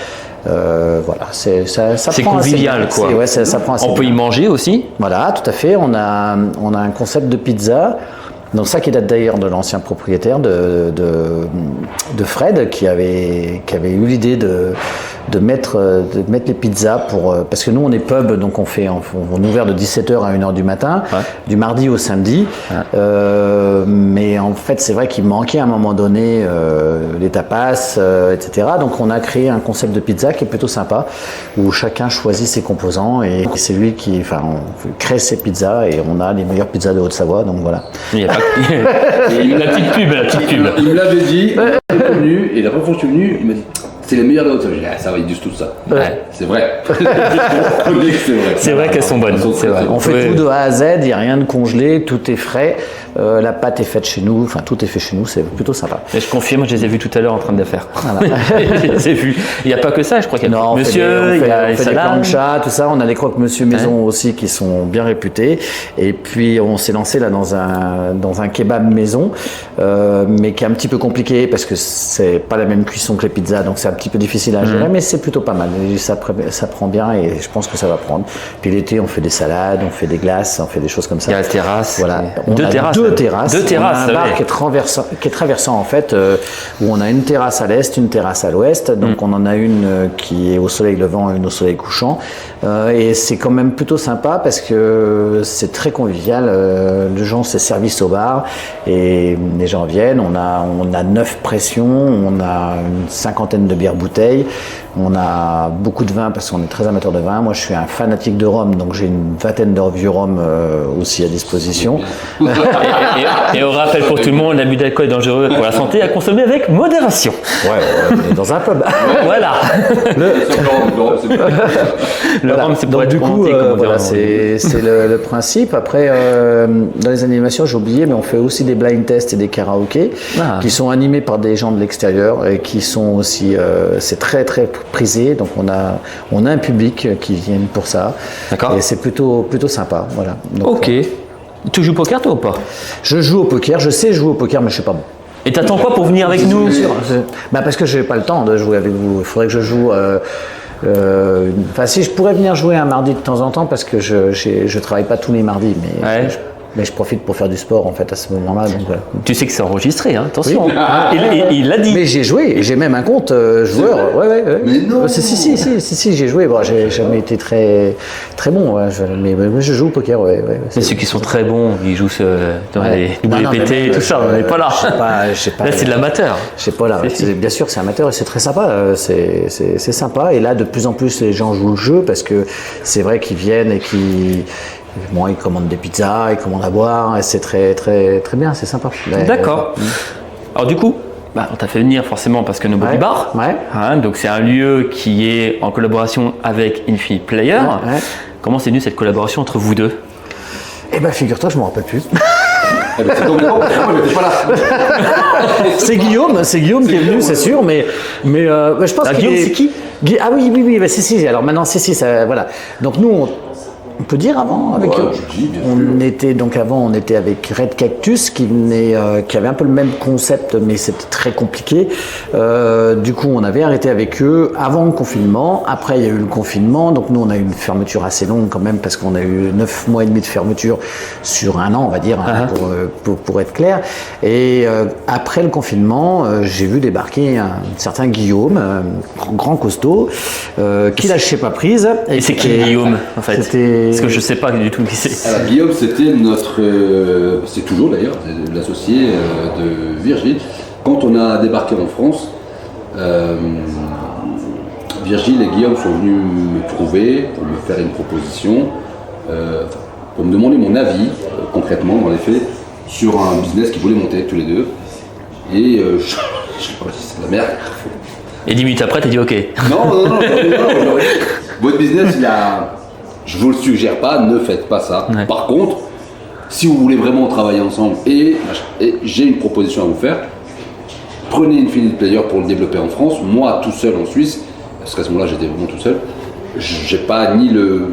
Voilà, ça C'est prend assez convivial, bien. quoi. Ça prend assez On peut y bien. manger aussi. Voilà, tout à fait. On a un concept de pizza. Donc ça qui date d'ailleurs de l'ancien propriétaire de Fred qui avait eu l'idée de mettre les pizzas parce que nous on est pub, donc on est ouvert de 17h à 1h du matin, du mardi au samedi. Mais en fait c'est vrai qu'il manquait à un moment donné les tapas, etc. Donc on a créé un concept de pizza qui est plutôt sympa où chacun choisit ses composants et c'est lui qui on crée ses pizzas et on a les meilleures pizzas de Haute-Savoie. Donc voilà. Il y a pas... la petite pub. Il me l'avait dit, il est venu, et la première fois que je suis venu, il m'a dit c'est les meilleures de Haute-Savoie. J'ai dit, ça va, ils disent tout ça. Ouais. C'est vrai. On connaît que c'est vrai. C'est vrai qu'elles sont bonnes. C'est vrai. On fait tout de A à Z, il n'y a rien de congelé, tout est frais. La pâte est faite chez nous, enfin tout est fait chez nous, c'est plutôt sympa. Et je confirme, je les ai vus tout à l'heure en train de les faire. Voilà. Je les ai vus. Il n'y a pas que ça, je crois qu'il y a Non, monsieur, il y a on les fait des salades. planchas, tout ça. On a des croque-monsieur maison aussi qui sont bien réputés. Et puis on s'est lancé là dans un kebab maison, mais qui est un petit peu compliqué parce que c'est pas la même cuisson que les pizzas, donc c'est un petit peu difficile à gérer, mais c'est plutôt pas mal. Et ça prend bien et je pense que ça va prendre. Puis l'été, on fait des salades, on fait des glaces, on fait des choses comme ça. Il y a la terrasse. Voilà. On Deux a terrasses. deux terrasses. Deux terrasses. On a un bar qui est traversant en fait, où on a une terrasse à l'est, une terrasse à l'ouest. Donc on en a une qui est au soleil levant et une au soleil couchant. Et c'est quand même plutôt sympa parce que c'est très convivial. Les gens c'est service au bar et les gens viennent. On a 9 pressions, on a une 50aine de bières bouteilles. On a beaucoup de vin parce qu'on est très amateur de vin. Moi, je suis un fanatique de rhum, donc j'ai une 20aine de vieux rhum aussi à disposition. Et on rappelle pour tout le monde, l'abus d'alcool est dangereux pour la santé, à consommer avec modération. Ouais, on est dans un pub. Voilà. Le rhum, c'est pour Donc être du coup, monté, comme on dit voilà, en- c'est le principe. Après, dans les animations, j'ai oublié, mais on fait aussi des blind tests et des karaokés qui sont animés par des gens de l'extérieur et qui sont aussi, c'est très très prisé. Donc on a un public qui vient pour ça. D'accord. Et c'est plutôt sympa. Voilà. Donc, Ok. Tu joues au poker toi ou pas? je joue au poker. Je sais jouer au poker, mais je suis pas bon. Et t'attends quoi pour venir avec nous? Bien sûr. Parce que j'ai pas le temps de jouer avec vous. Il faudrait que je joue. Si je pourrais venir jouer un mardi de temps en temps, parce que je travaille pas tous les mardis, mais je profite pour faire du sport en fait à ce moment-là. Donc, voilà. Tu sais que c'est enregistré, hein, attention. Oui. Il l'a dit. Mais j'ai joué, j'ai même un compte joueur. Ouais. Mais non. Si, j'ai joué. Bon, j'ai jamais été très très bon, mais je joue au poker. Ouais, Mais ceux qui sont très bons, ils jouent dans les WPT et tout ça, on n'est pas là. Je sais pas. Là, c'est de l'amateur. Je sais pas là. Bien sûr, c'est amateur et c'est très sympa. C'est sympa. Et là, de plus en plus, les gens jouent le jeu parce que c'est vrai qu'ils viennent et ils commandent des pizzas, ils commandent à boire. Et c'est très très très bien. C'est sympa. D'accord. Alors du coup, on t'a fait venir forcément parce que Nobody Bar. Ouais. Hein, donc c'est un lieu qui est en collaboration avec Infinite Player. Ouais. Comment c'est venu cette collaboration entre vous deux? Eh ben, figure-toi, je m'en rappelle plus. C'est complètement, il n'était pas là. C'est Guillaume qui est venu, c'est sûr, mais je pense qu'il Guillaume, est- c'est qui? Ah oui, si. Alors maintenant, si, ça, voilà. Donc nous, on peut dire avant avec Ouais, eux. je dis, bien On était avec Red Cactus qui avait un peu le même concept, mais c'était très compliqué. Du coup, on avait arrêté avec eux avant le confinement. Après, il y a eu le confinement, donc nous, on a eu une fermeture assez longue quand même parce qu'on a eu 9 mois et demi de fermeture sur un an, on va dire, pour être clair. Et après le confinement, j'ai vu débarquer un certain Guillaume, grand costaud, qui lâchait pas prise. Et c'est qui Guillaume en fait? Parce que je sais pas du tout qui c'est. Alors Guillaume, c'était c'est toujours d'ailleurs, l'associé de Virgile. Quand on a débarqué en France, Virgile et Guillaume sont venus me trouver pour me faire une proposition, pour me demander mon avis, concrètement dans les faits, sur un business qu'ils voulaient monter tous les deux. Et je sais pas si c'est de la merde. Et 10 minutes après, t'as dit ok. Non, votre business, je vous le suggère pas, ne faites pas ça. Ouais. Par contre, si vous voulez vraiment travailler ensemble et j'ai une proposition à vous faire, prenez Infinite Player pour le développer en France, moi tout seul en Suisse, parce qu'à ce moment-là j'étais vraiment tout seul, j'ai pas ni le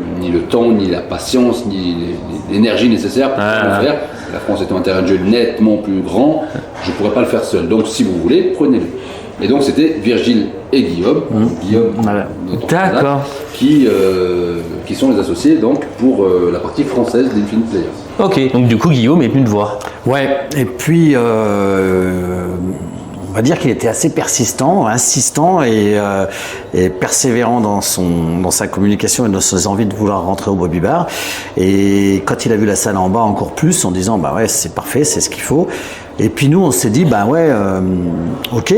temps, ni la patience, ni l'énergie nécessaire pour le faire. La France étant un terrain de jeu nettement plus grand, je pourrais pas le faire seul. Donc si vous voulez, prenez-le. Et donc c'était Virgile et Guillaume, D'accord. Qui sont les associés donc pour la partie française d'Infinite Players. Ok, donc du coup Guillaume est venu te voir. Ouais, et puis on va dire qu'il était assez persistant, insistant et persévérant dans sa communication et dans ses envies de vouloir rentrer au Bobby Bar. Et quand il a vu la salle en bas encore plus, en disant bah ouais c'est parfait, c'est ce qu'il faut. Et puis nous on s'est dit bah ouais ok,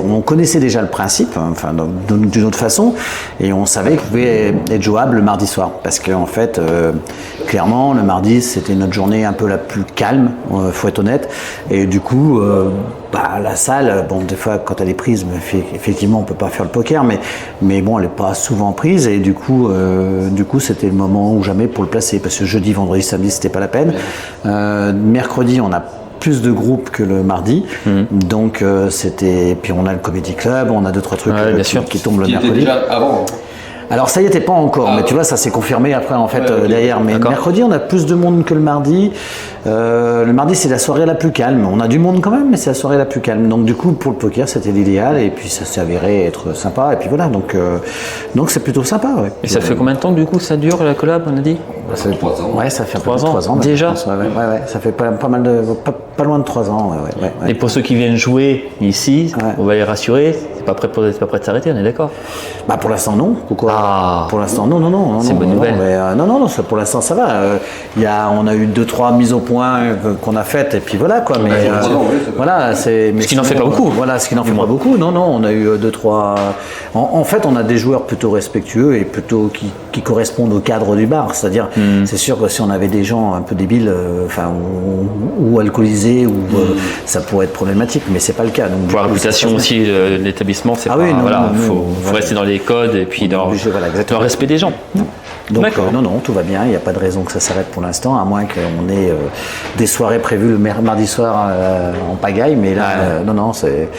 on connaissait déjà le principe, enfin d'une autre façon, et on savait qu'il pouvait être jouable le mardi soir parce qu'en fait clairement le mardi c'était notre journée un peu la plus calme, faut être honnête, et du coup la salle, bon des fois quand elle est prise, effectivement on peut pas faire le poker, mais bon elle est pas souvent prise, et du coup c'était le moment ou jamais pour le placer, parce que jeudi, vendredi, samedi c'était pas la peine. Mercredi on a plus de groupes que le mardi, donc c'était, puis on a le Comedy Club, on a 2-3 trucs qui tombent le mercredi. Déjà avant. Alors ça y était pas encore, mais tu vois ça s'est confirmé après en fait derrière. Mais mercredi on a plus de monde que le mardi. Le mardi c'est la soirée la plus calme. On a du monde quand même, mais c'est la soirée la plus calme. Donc du coup pour le poker c'était l'idéal, et puis ça s'est avéré être sympa, et puis voilà, donc c'est plutôt sympa. Ouais. Et ça fait combien de temps du coup ça dure la collab, on a dit? Ça fait 3 ans. Ouais, ça fait 3 ans. 3 ans déjà. Ouais, ça fait pas mal de pas loin de 3 ans. Ouais. Et pour ceux qui viennent jouer ici, on va les rassurer, c'est pas prêt de s'arrêter, on est d'accord? Bah pour l'instant non. Pourquoi? Pour l'instant non. C'est une bonne nouvelle. Non, pour l'instant ça va. On a eu 2-3 mises au point qu'on a faites, et puis voilà quoi. Mais voilà, c'est. Ce qui n'en fait pas beaucoup. Voilà, ce qui n'en fait pas beaucoup. Non, on a eu 2-3. En fait, on a des joueurs plutôt respectueux et plutôt qui correspondent au cadre du bar. C'est-à-dire, c'est sûr que si on avait des gens un peu débiles, ou alcoolisés, ou ça pourrait être problématique, mais c'est pas le cas. Donc, pour la réputation aussi de l'établissement, c'est faut rester dans les codes et puis dans le respect des gens. Donc non, tout va bien, il n'y a pas de raison que ça s'arrête pour l'instant, à moins qu'on ait des soirées prévues le mardi soir en pagaille, mais là, non, c'est...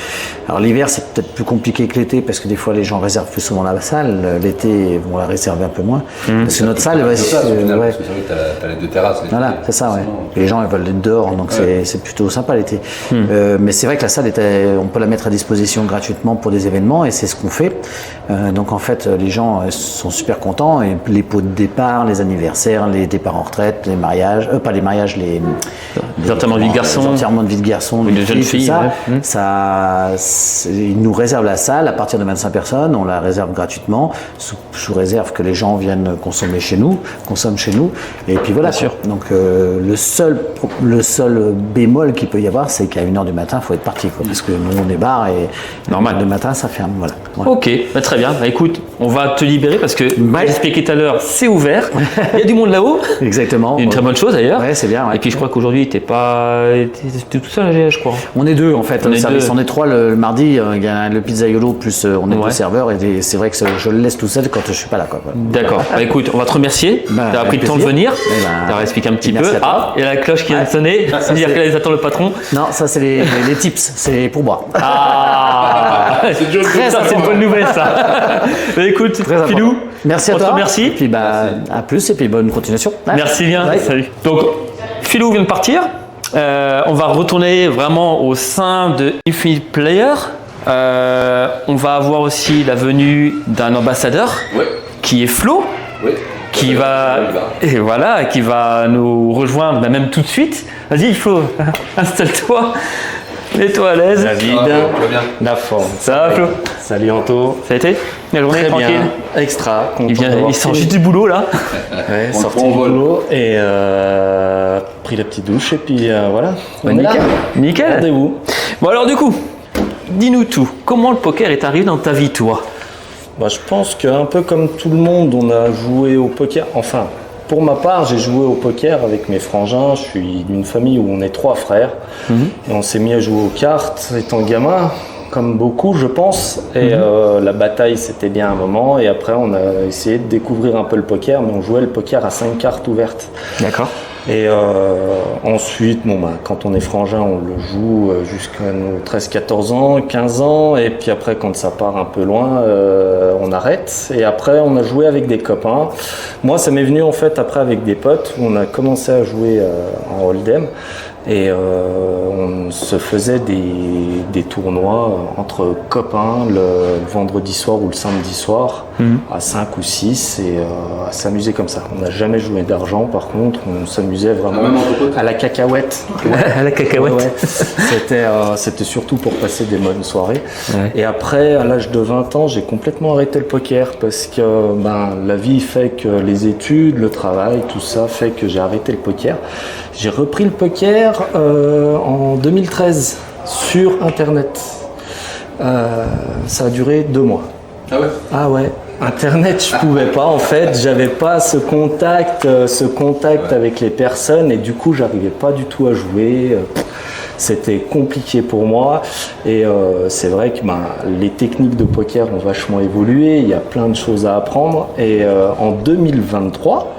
Alors l'hiver, c'est peut-être plus compliqué que l'été, parce que des fois, les gens réservent plus souvent la salle. L'été, vont la réserver un peu moins. Parce que notre salle... parce que t'as les 2 terrasses. Voilà, c'est ça, ouais. Les gens, ils veulent être dehors, donc c'est plutôt sympa l'été. Mais c'est vrai que la salle, on peut la mettre à disposition gratuitement pour des événements, et c'est ce qu'on fait. Donc en fait, les gens sont super contents, et les pots de départ, les anniversaires, les départs en retraite, les mariages, pas les mariages, les enterrements de vie de garçon, les jeunes filles, ils nous réservent la salle à partir de 25 personnes, on la réserve gratuitement, sous réserve que les gens viennent consomment chez nous, et puis voilà. Sûr. Donc le seul bémol qu'il peut y avoir, c'est qu'à 1h du matin, il faut être parti, quoi, parce que nous on est bar, et normal le matin ça ferme. Voilà. Ok, très bien. Écoute, on va te libérer parce que j'expliquais tout à l'heure, c'est ouvert. Il y a du monde là-haut. Exactement. Une très bonne chose d'ailleurs. Ouais, c'est bien. Ouais. Et puis je crois qu'aujourd'hui, t'es tout seul à GH, je crois. On est 2 en fait. On est 3 le mardi. Il y a le pizzaiolo plus on est 2 serveurs, et c'est vrai que je le laisse tout seul quand je suis pas là, quoi. D'accord. Écoute, on va te remercier. T'as pris le temps de venir. T'as expliqué un petit peu. Il y a la cloche qui vient de sonner. C'est-à-dire qu'elle attend le patron. Non, ça c'est les tips. C'est pour boire. C'est une bonne nouvelle ça. Écoute, Philou, merci à toi. Merci. Et puis à plus, et puis bonne continuation. Merci bien. Salut. Donc Philou vient de partir. On va retourner vraiment au sein de Infinite Player. On va avoir aussi la venue d'un ambassadeur qui est Flo. Qui va nous rejoindre même tout de suite. Vas-y Flo, installe-toi. Mets-toi à l'aise. David, la forme. Ça va Flo? Salut Anto. Ça a été? La journée tranquille? Bien. Extra. Il sort juste du boulot là. Ouais, sorti du boulot et pris la petite douche, et puis voilà. Nickel. Rendez-vous. Bon alors du coup, dis-nous tout. Comment le poker est arrivé dans ta vie, toi? Je pense qu'un peu comme tout le monde, on a joué au poker. Enfin, pour ma part, j'ai joué au poker avec mes frangins. Je suis d'une famille où on est 3 frères. Et on s'est mis à jouer aux cartes étant gamin. comme beaucoup, je pense. Et la bataille, c'était bien un moment. Et après, on a essayé de découvrir un peu le poker, mais on jouait le poker à 5 cartes ouvertes. D'accord. Et ensuite, quand on est frangin, on le joue jusqu'à nos 13-14 ans, 15 ans. Et puis après, quand ça part un peu loin, on arrête. Et après, on a joué avec des copains. Moi, ça m'est venu en fait après avec des potes. Où on a commencé à jouer en hold'em. Et on se faisait des tournois entre copains le vendredi soir ou le samedi soir à 5 ou 6 et à s'amuser comme ça. On n'a jamais joué d'argent par contre, on s'amusait vraiment à la cacahuète. À la cacahuète. Ouais. C'était surtout pour passer des bonnes soirées. Ouais. Et après, à l'âge de 20 ans, j'ai complètement arrêté le poker parce que la vie fait que les études, le travail, tout ça fait que j'ai arrêté le poker. J'ai repris le poker en 2013 sur Internet. Ça a duré 2 mois. Ah ouais? Ah ouais. Internet, je pouvais pas en fait. J'avais pas ce contact avec les personnes et du coup, j'arrivais pas du tout à jouer. C'était compliqué pour moi et c'est vrai que les techniques de poker ont vachement évolué. Il y a plein de choses à apprendre et en 2023,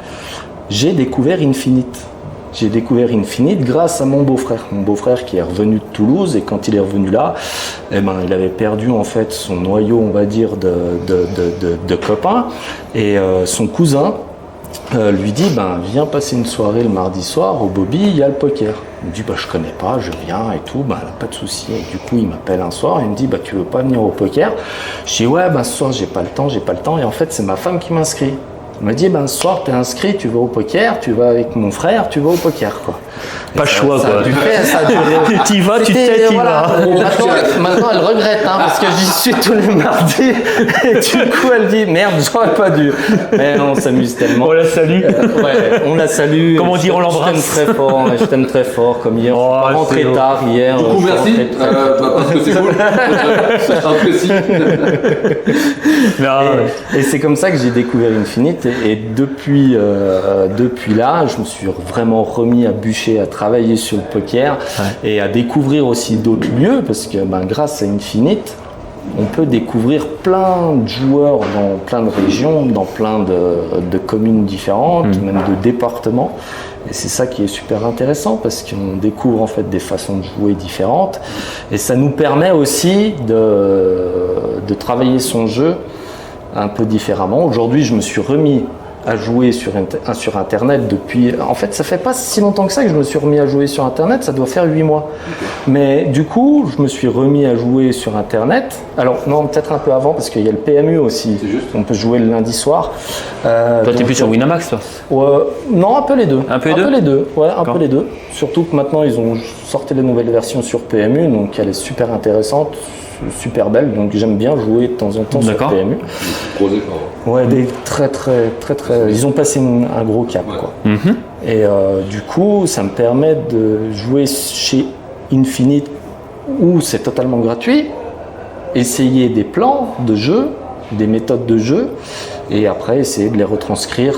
j'ai découvert Infinite. J'ai découvert Infinite grâce à mon beau-frère. Mon beau-frère qui est revenu de Toulouse et quand il est revenu là, il avait perdu en fait son noyau, on va dire, de copains. Et son cousin lui dit, viens passer une soirée le mardi soir au Bobby, il y a le poker. Il me dit, je connais pas, je viens et tout, pas de souci. Et du coup, il m'appelle un soir, il me dit, tu veux pas venir au poker? Je dis, ouais, ce soir, j'ai pas le temps. Et en fait, c'est ma femme qui m'inscrit. Il m'a dit, ce soir, t'es inscrit, tu vas au poker, tu vas avec mon frère, tu vas au poker, quoi. Pas le choix, quoi. Tu y vas, tu t'es, tu vas. Maintenant, elle regrette, parce que j'y suis tous les mardis. Et du coup, elle dit, merde, j'aurais pas dû. Mais on s'amuse tellement. On la salue. Ouais, on la salue. Comment dire, on l'embrasse. Je t'aime très fort, comme hier. Je suis pas rentré tard hier. Du coup, merci. Parce que c'est cool. J'apprécie. Et c'est comme ça que j'ai découvert Infinite. Et depuis là, je me suis vraiment remis à bûcher, à travailler sur le poker et à découvrir aussi d'autres lieux parce que grâce à Infinite, on peut découvrir plein de joueurs dans plein de régions, dans plein de communes différentes, même de départements. Et c'est ça qui est super intéressant parce qu'on découvre en fait des façons de jouer différentes et ça nous permet aussi de travailler son jeu un peu différemment. Aujourd'hui, je me suis remis à jouer sur Internet depuis... En fait, ça fait pas si longtemps que ça que je me suis remis à jouer sur Internet, ça doit faire 8 mois. Mais du coup, je me suis remis à jouer sur Internet. Alors, non, peut-être un peu avant, parce qu'il y a le PMU aussi. On peut jouer le lundi soir. Toi, t'es plus sur Winamax, toi? Non, un peu les deux. Un peu les deux? Ouais, un peu les deux. Surtout que maintenant, ils ont sorti les nouvelles versions sur PMU, donc elle est super intéressante. Super belle, donc j'aime bien jouer de temps en temps sur PMU. Ouais, des très. Ils ont passé un gros cap, quoi. Et du coup, ça me permet de jouer chez Infinite où c'est totalement gratuit, essayer des plans de jeu, des méthodes de jeu, et après essayer de les retranscrire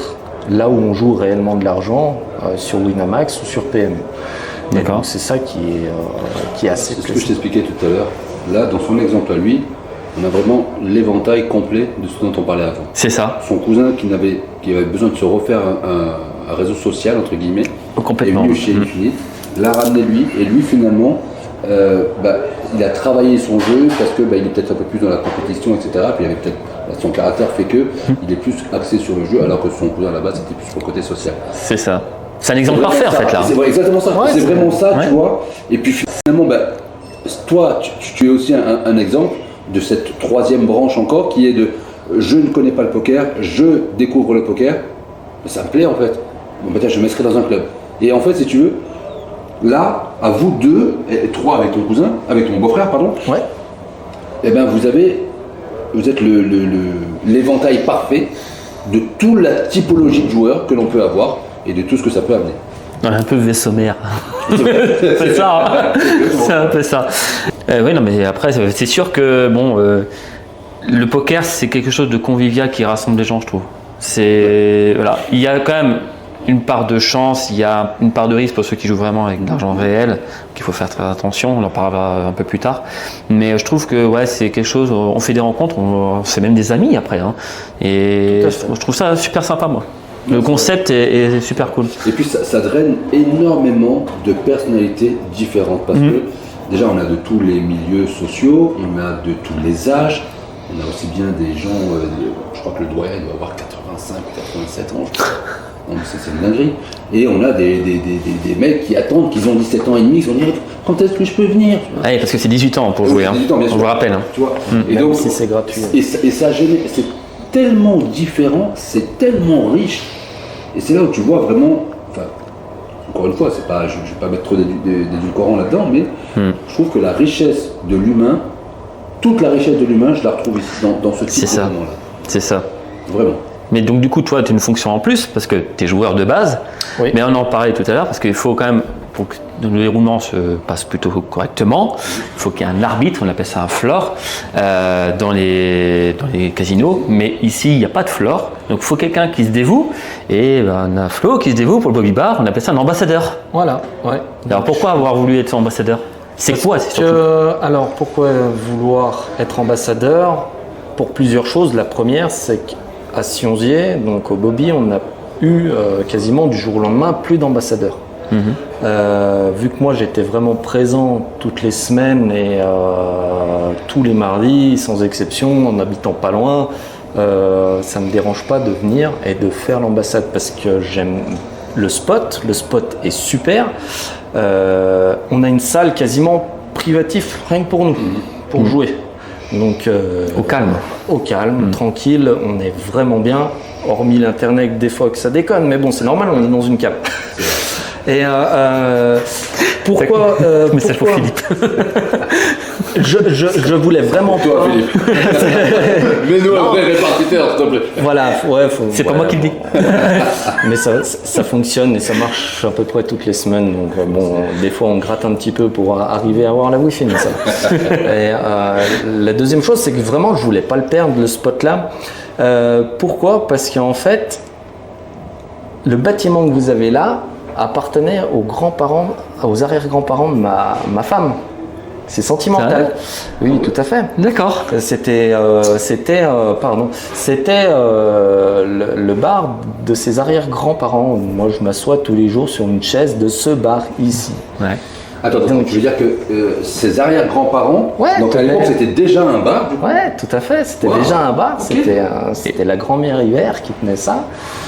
là où on joue réellement de l'argent, sur Winamax ou sur PMU. D'accord. Donc c'est ça qui est assez plaisant. Ce que je t'expliquais tout à l'heure. Là, dans son exemple à lui, on a vraiment l'éventail complet de ce dont on parlait avant. C'est ça. Son cousin qui avait besoin de se refaire un réseau social, entre guillemets, complètement. est venu chez Infinite, l'a ramené lui, et lui finalement, il a travaillé son jeu parce que il est peut-être un peu plus dans la compétition, etc. Puis il avait peut-être son caractère fait que il est plus axé sur le jeu, alors que son cousin à la base c'était plus sur le côté social. C'est ça. C'est un exemple parfait en fait là. C'est exactement ça. Ouais, c'est vraiment ça, tu vois. Et puis finalement, toi, tu es aussi un exemple de cette troisième branche encore qui est de je ne connais pas le poker, je découvre le poker, ça me plaît en fait. Je m'inscris dans un club. Et en fait, si tu veux, là, à vous deux, et trois avec ton cousin, avec ton beau-frère, pardon, vous êtes l'éventail parfait de toute la typologie de joueurs que l'on peut avoir et de tout ce que ça peut amener. Un peu vaisseau-mère. C'est ça, c'est un peu ça. Oui, non, mais après, c'est sûr que le poker, c'est quelque chose de convivial qui rassemble les gens, je trouve. Voilà. Il y a quand même une part de chance, il y a une part de risque pour ceux qui jouent vraiment avec de l'argent réel, qu'il faut faire très attention, on en parlera un peu plus tard. Mais je trouve que ouais, c'est quelque chose, on fait des rencontres, on fait même des amis après. Hein. Et je trouve ça super sympa, moi. Le concept est super cool. Et puis ça draine énormément de personnalités différentes parce que déjà on a de tous les milieux sociaux, on a de tous les âges, on a aussi bien des gens, je crois que le doyen doit avoir 85 ou 87 ans, je crois. Donc c'est une dinguerie. Et on a des mecs qui attendent, qu'ils ont 17 ans et demi, qui vont dire quand est-ce que je peux venir? Ouais, parce que c'est 18 ans pour jouer, 18 ans, bien sûr. On vous rappelle. Hein. Tu vois. Et donc, si c'est gratuit. Et ça génère, c'est tellement différent, c'est tellement riche. Et c'est là où tu vois vraiment, enfin, encore une fois, c'est pas, je ne vais pas mettre trop d'édulcorant là-dedans, mais je trouve que la richesse de l'humain, toute la richesse de l'humain, je la retrouve ici dans ce type de moment-là. C'est ça. Vraiment. Mais donc du coup, toi, tu as une fonction en plus parce que tu es joueur de base. Oui. Mais on en parlait tout à l'heure parce qu'il faut quand même, pour que le déroulement se passe plutôt correctement, il faut qu'il y ait un arbitre, on appelle ça un floor, dans les casinos. Mais ici, il n'y a pas de floor. Donc il faut quelqu'un qui se dévoue. Et on a Flo qui se dévoue pour le Bobby Bar, on appelle ça un ambassadeur. Voilà, ouais. Alors pourquoi avoir voulu être ambassadeur? C'est quoi, c'est surtout Alors pourquoi vouloir être ambassadeur? Pour plusieurs choses. La première, c'est qu'à Sionzier, donc au Bobby, on a eu quasiment du jour au lendemain plus d'ambassadeurs. Vu que moi j'étais vraiment présent toutes les semaines et tous les mardis, sans exception, en habitant pas loin, ça me dérange pas de venir et de faire l'ambassade parce que j'aime le spot est super. On a une salle quasiment privative rien que pour nous, pour jouer. Donc, au calme, tranquille, on est vraiment bien, hormis l'internet des fois que ça déconne, mais bon c'est normal, on est dans une cave. Et pourquoi message pour Philippe. je voulais vraiment toi, Philippe. Mets-nous un vrai répartiteur, s'il te plaît. Voilà, ouais, c'est pas moi qui le dis. Mais ça fonctionne et ça marche à peu près toutes les semaines. Donc bon, des fois on gratte un petit peu pour arriver à avoir la Wi-Fi. Mais ça. Et la deuxième chose, c'est que vraiment je voulais pas le perdre, le spot là. Pourquoi? Parce qu'en fait, le bâtiment que vous avez là appartenait aux grands-parents, aux arrière-grands-parents de ma femme. C'est sentimental. Oui, tout à fait. D'accord. C'était le bar de ses arrière-grands-parents. Moi, je m'assois tous les jours sur une chaise de ce bar ici. Ouais. Attends, donc tu veux dire que ses arrière-grands-parents, donc à l'époque c'était déjà un bar? Ouais, tout à fait, c'était déjà un bar, c'était la grand-mère Hiver qui tenait ça.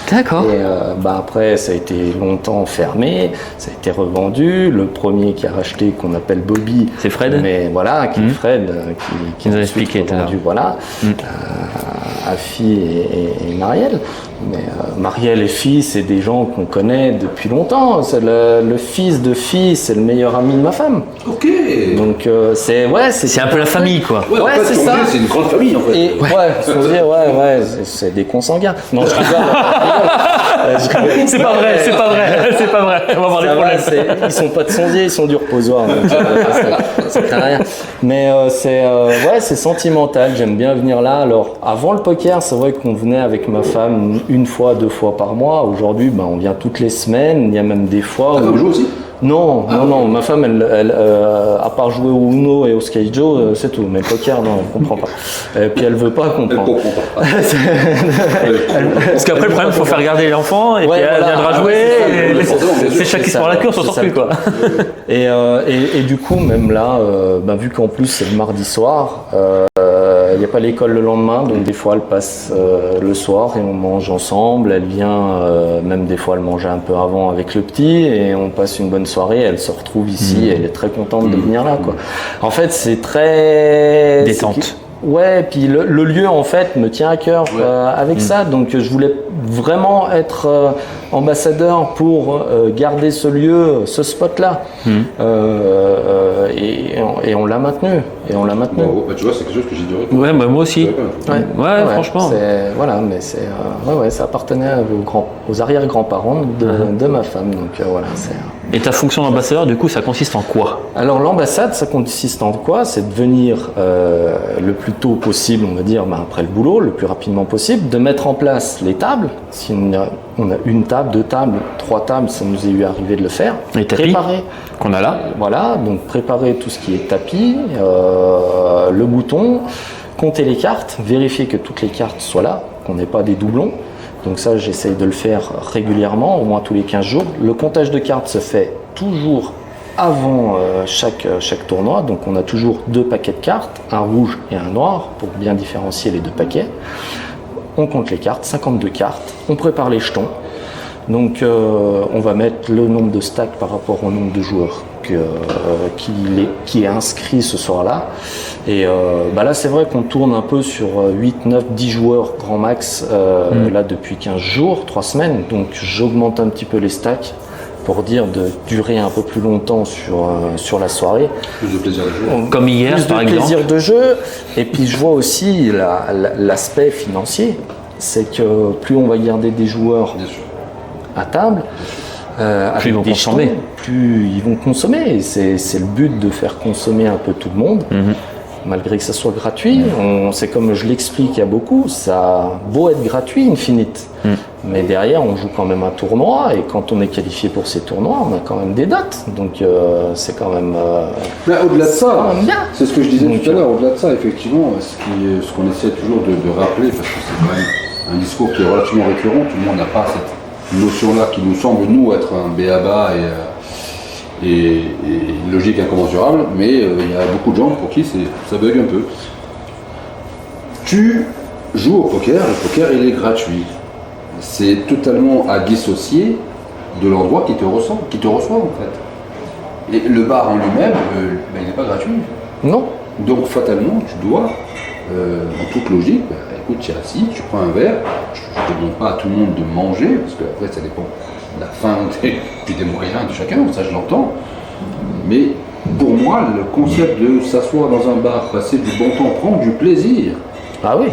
D'accord. Et après ça a été longtemps fermé, ça a été revendu, le premier qui a racheté qu'on appelle Bobby. C'est Fred. Mais voilà, Fred qui nous a expliqué tout à l'heure. Voilà, à Fille et Marielle. Mais Marielle et Fille, c'est des gens qu'on connaît depuis longtemps. C'est le fils de Fille, c'est le meilleur ami de ma femme. Ok. Donc c'est un peu la famille quoi. Ouais, en fait, c'est ça. C'est une grande famille en fait. Et, c'est des consanguins. Non, je rigole. C'est pas vrai. On va voir les problèmes. Ils sont pas de Sondier, ils sont du reposoir. Donc, ça craint rien. Mais c'est sentimental. J'aime bien venir là. Alors avant le poker, c'est vrai qu'on venait avec ma femme une fois, 2 fois par mois. Aujourd'hui, on vient toutes les semaines. Il y a même des fois. Vous jouez aussi? Non. Ma femme, elle à part jouer au Uno et au Skyjo, c'est tout. Mais le poker, non, elle comprend pas. Et puis elle veut pas comprendre. Elle comprend pas. Parce qu'après, le problème, il faut faire regarder l'enfant et puis elle viendra jouer. C'est chaque histoire la course, on sort plus quoi. Et du coup, même là, vu qu'en plus c'est le mardi soir, il n'y a pas l'école le lendemain, donc des fois elle passe le soir et on mange ensemble. Elle vient, même des fois elle mange un peu avant avec le petit et on passe une bonne soirée. Elle se retrouve ici, elle est très contente de venir là, quoi. En fait, c'est très détente. Ouais, puis le lieu en fait me tient à cœur avec ça, donc je voulais vraiment être ambassadeur pour garder ce lieu, ce spot là, et on l'a maintenu. Bon, tu vois, c'est quelque chose que j'ai dû Ouais, moi aussi. Franchement. Mais ça appartenait aux arrière-grands-parents de ma femme, donc voilà. Et ta fonction d'ambassadeur, du coup, ça consiste en quoi? Alors l'ambassade, ça consiste en quoi? C'est de venir le plus tôt possible, on va dire, après le boulot, le plus rapidement possible, de mettre en place les tables. Si on a une table tables, 2 tables, 3 tables, ça nous est eu arrivé de le faire. Les tapis préparer qu'on a là. Voilà, donc préparer tout ce qui est tapis, le bouton, compter les cartes, vérifier que toutes les cartes soient là, qu'on n'ait pas des doublons. Donc ça, j'essaye de le faire régulièrement, au moins tous les 15 jours. Le comptage de cartes se fait toujours avant chaque tournoi. Donc on a toujours 2 paquets de cartes, un rouge et un noir, pour bien différencier les 2 paquets. On compte les cartes, 52 cartes, on prépare les jetons. Donc on va mettre le nombre de stacks par rapport au nombre de joueurs qui est inscrit ce soir-là. Et là c'est vrai qu'on tourne un peu sur 8, 9, 10 joueurs grand max là depuis 15 jours, 3 semaines. Donc j'augmente un petit peu les stacks pour dire de durer un peu plus longtemps sur la soirée. Plus de plaisir de jeu. Comme hier, Plus par de exemple. plaisir de jeu. Et puis je vois aussi l'aspect financier. C'est que plus on va garder des joueurs Bien sûr. à table, avec ils vont des consommer. jetons, plus ils vont consommer. Et c'est le but de faire consommer un peu tout le monde, malgré que ça soit gratuit. C'est comme je l'explique à beaucoup, ça a beau être gratuit, Infinite. Mais derrière, on joue quand même un tournoi, et quand on est qualifié pour ces tournois, on a quand même des dates. Donc c'est quand même... Mais au-delà de ça, même bien. c'est ce que je disais Donc, tout à l'heure, au-delà de ça, effectivement, ce qu'on essaie toujours de rappeler, parce que c'est quand même un discours qui est relativement récurrent, tout le monde n'a pas cette notion-là qui nous semble, nous, être un b.a.-ba et une logique incommensurable, mais il y a beaucoup de gens pour qui ça bug un peu. Tu joues au poker, le poker il est gratuit. C'est totalement à dissocier de l'endroit qui te reçoit en fait. Et le bar en lui-même, il n'est pas gratuit. Non. Donc fatalement, tu dois, en toute logique, écoute, tu es assis, tu prends un verre, je ne demande pas à tout le monde de manger, parce qu'après ça dépend de la faim et des moyens de chacun, ça je l'entends. Mais pour moi, le concept de s'asseoir dans un bar, passer du bon temps, prendre du plaisir, Ah oui.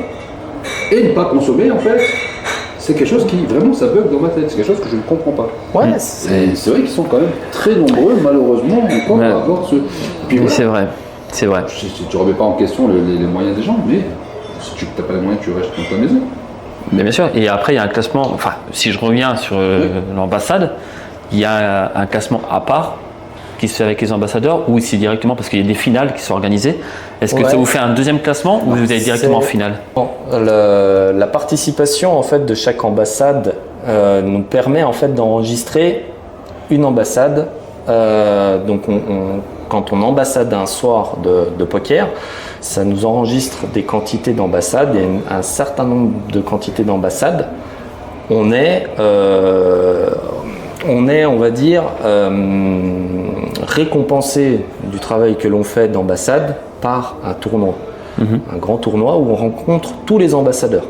et ne pas consommer en fait, c'est quelque chose qui vraiment ça bug dans ma tête, c'est quelque chose que je ne comprends pas. Ouais, Et c'est vrai qu'ils sont quand même très nombreux malheureusement encore Ouais. à avoir ce... Puis Mais voilà, c'est vrai, c'est vrai. tu ne remets pas en question les moyens des gens, mais si tu n'as pas les moyens, tu restes dans ta maison. Mais bien sûr, et après il y a un classement, enfin si je reviens sur l'ambassade, il y a un classement à part qui se fait avec les ambassadeurs ou c'est directement parce qu'il y a des finales qui sont organisées. Est-ce que Ouais. ça vous fait un deuxième classement ou vous allez directement en finale? Bon, la participation en fait de chaque ambassade nous permet en fait d'enregistrer une ambassade. Donc quand on ambassade un soir de poker, ça nous enregistre des quantités d'ambassades et un certain nombre de quantités d'ambassades. On est, on va dire, récompensé du travail que l'on fait d'ambassade par un tournoi, un grand tournoi où on rencontre tous les ambassadeurs.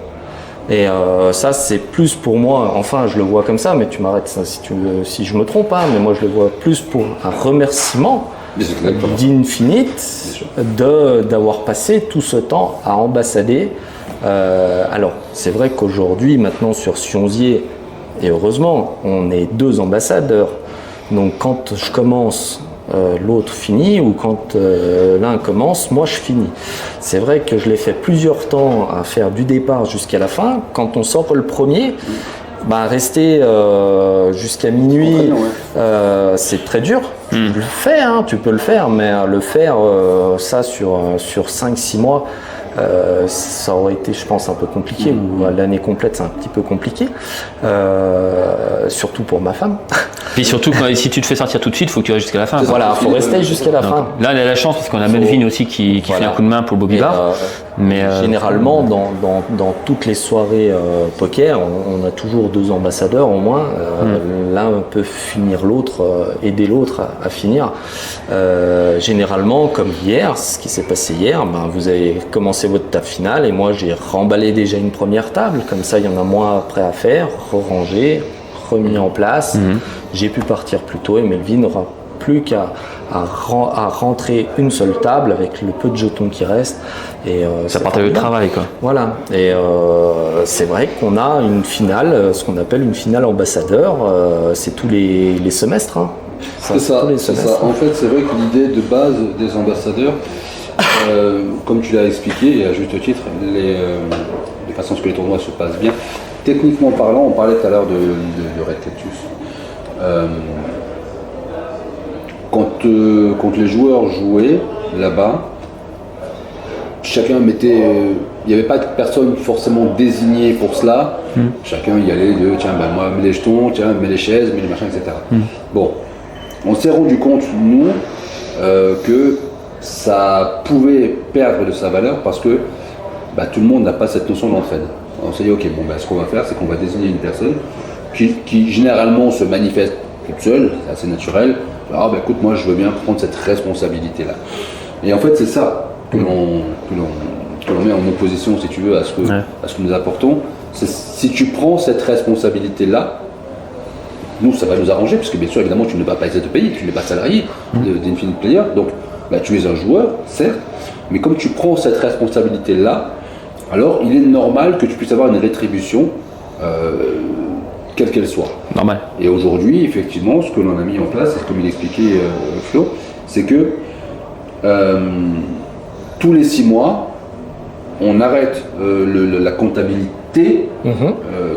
Et ça, c'est plus pour moi, enfin je le vois comme ça, mais tu m'arrêtes si je me trompe, hein, mais moi je le vois plus pour un remerciement Mais c'est exactement. d'Infinite d'avoir passé tout ce temps à ambassader. Alors, c'est vrai qu'aujourd'hui, maintenant sur Sionzier, et heureusement, on est 2 ambassadeurs. Donc quand je commence, l'autre finit, ou quand l'un commence, moi je finis. C'est vrai que je l'ai fait plusieurs temps à faire du départ jusqu'à la fin. Quand on sort le premier, rester jusqu'à minuit, c'est très dur. Tu le fais, hein, tu peux le faire, mais le faire ça sur 5-6 mois, ça aurait été, je pense, un peu compliqué, ou l'année complète, c'est un petit peu compliqué, surtout pour ma femme. Puis surtout, si tu te fais sortir tout de suite, il faut que tu restes jusqu'à la fin. Voilà, il faut rester jusqu'à la fin. Là, elle a la chance parce qu'on a Melvin aussi qui fait Voilà. un coup de main pour le Bobby Et, Bar. Mais généralement, dans toutes les soirées poker, on a toujours 2 ambassadeurs au moins. L'un peut finir l'autre, aider l'autre à finir. Généralement, comme hier, ce qui s'est passé hier, vous avez commencé votre table finale et moi j'ai remballé déjà une première table. Comme ça, il y en a moins après à faire, ranger, remis en place. J'ai pu partir plus tôt et Melvin n'aura plus qu'à rentrer une seule table avec le peu de jetons qui restent. Et, ça c'est partage le formidable. travail, quoi. Voilà, et c'est vrai qu'on a une finale, ce qu'on appelle une finale ambassadeur, c'est tous les semestres. Hein. C'est ça, tous les c'est semestres. ça. En fait, c'est vrai que l'idée de base des ambassadeurs, comme tu l'as expliqué, et à juste titre, de façon à ce que les tournois se passent bien, techniquement parlant, on parlait tout à l'heure de Red Cactus. Quand les joueurs jouaient là-bas, chacun mettait. Il n'y avait pas de personne forcément désignée pour cela. Chacun y allait de tiens, ben moi, mets les jetons, tiens, mets les chaises, mets les machins, etc. Bon, on s'est rendu compte, nous, que ça pouvait perdre de sa valeur parce que tout le monde n'a pas cette notion d'entraide. On s'est dit, ok, bon, ce qu'on va faire, c'est qu'on va désigner une personne qui généralement se manifeste toute seule, c'est assez naturel. Écoute, moi je veux bien prendre cette responsabilité-là. Et en fait, c'est ça que l'on met en opposition, si tu veux, à ce que nous apportons. C'est si tu prends cette responsabilité-là, nous, ça va nous arranger, parce que bien sûr, évidemment, tu ne vas pas essayer de payer, tu n'es pas salarié d'Infinite Player, donc tu es un joueur, certes, mais comme tu prends cette responsabilité-là, alors il est normal que tu puisses avoir une rétribution quelle qu'elle soit. Normal. Et aujourd'hui, effectivement, ce que l'on a mis en place, et comme il expliquait Flo, c'est que tous les 6 mois, on arrête la comptabilité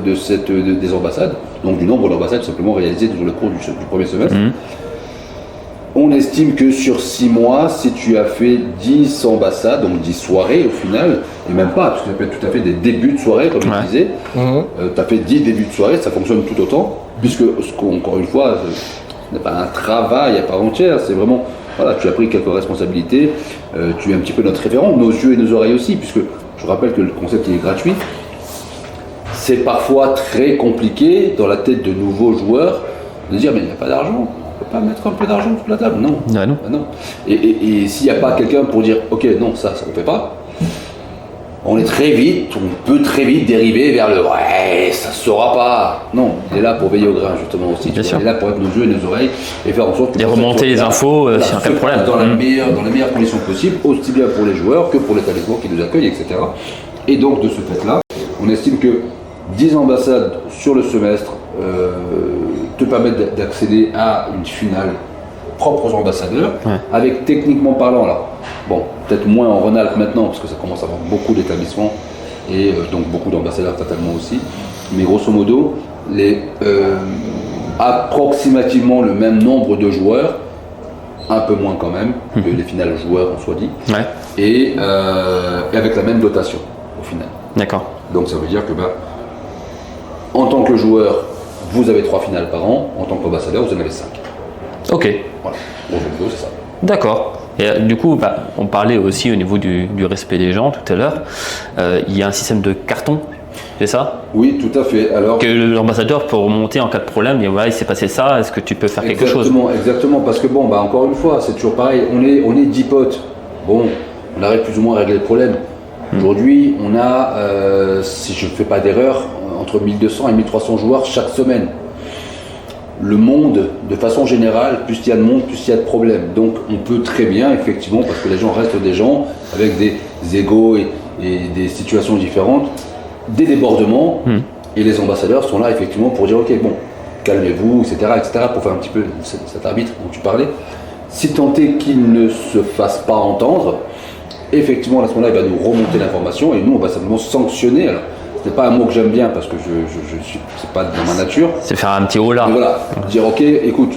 des ambassades, donc du nombre d'ambassades simplement réalisées sur le cours du premier semestre. On estime que sur 6 mois, si tu as fait 10 ambassades, donc 10 soirées au final, et même pas, parce que ça peut être tout à fait des débuts de soirée, comme je disais, tu as fait 10 débuts de soirée, ça fonctionne tout autant, puisque, encore une fois, ce n'est pas un travail à part entière, c'est vraiment, voilà, tu as pris quelques responsabilités, tu es un petit peu notre référent, nos yeux et nos oreilles aussi, puisque je rappelle que le concept il est gratuit. C'est parfois très compliqué dans la tête de nouveaux joueurs de dire mais il n'y a pas d'argent. On ne peut pas mettre un peu d'argent sur la table, non. Non. Et s'il n'y a pas quelqu'un pour dire ok non ça on ne fait pas, on peut très vite dériver vers le ouais ça se saura pas. Non, il est là pour veiller au grain justement aussi. Il est là pour être nos yeux et nos oreilles et faire en sorte que remonter les infos s'il y a un problème. Dans les meilleures conditions possibles, aussi bien pour les joueurs que pour l'établissement qui nous accueille, etc. Et donc de ce fait-là, on estime que 10 ambassades sur le semestre te permettent d'accéder à une finale propre aux ambassadeurs, avec techniquement parlant, alors, bon, peut-être moins en Rhône-Alpes maintenant, parce que ça commence à avoir beaucoup d'établissements, et donc beaucoup d'ambassadeurs totalement aussi, mais grosso modo, approximativement le même nombre de joueurs, un peu moins quand même, que les finales joueurs en soit dit, et avec la même dotation, au final. D'accord. Donc ça veut dire que, en tant que joueur, vous avez 3 finales par an, en tant qu'ambassadeur, vous en avez 5. Ok. Voilà, bon, c'est ça. D'accord. Et du coup, on parlait aussi au niveau du respect des gens tout à l'heure. Il y a un système de carton, c'est ça? Oui, tout à fait. Alors que l'ambassadeur peut remonter en cas de problème, dire voilà, il s'est passé ça, est-ce que tu peux faire quelque chose? Exactement, parce que encore une fois, c'est toujours pareil, on est 10 potes. Bon, on arrive plus ou moins à régler le problème. Aujourd'hui, on a, si je ne fais pas d'erreur, entre 1200 et 1300 joueurs chaque semaine. Le monde, de façon générale, plus il y a de monde, plus il y a de problèmes. Donc on peut très bien, effectivement, parce que les gens restent des gens, avec des égos et des situations différentes, des débordements, et les ambassadeurs sont là, effectivement, pour dire, ok, bon, calmez-vous, etc., pour faire un petit peu cet arbitre dont tu parlais. Si tant est qu'il ne se fasse pas entendre, effectivement, à ce moment-là, il va nous remonter l'information, et nous, on va simplement sanctionner. Alors, c'est pas un mot que j'aime bien parce que c'est pas dans ma nature. C'est faire un petit haut là. Mais voilà, dire ok, écoute,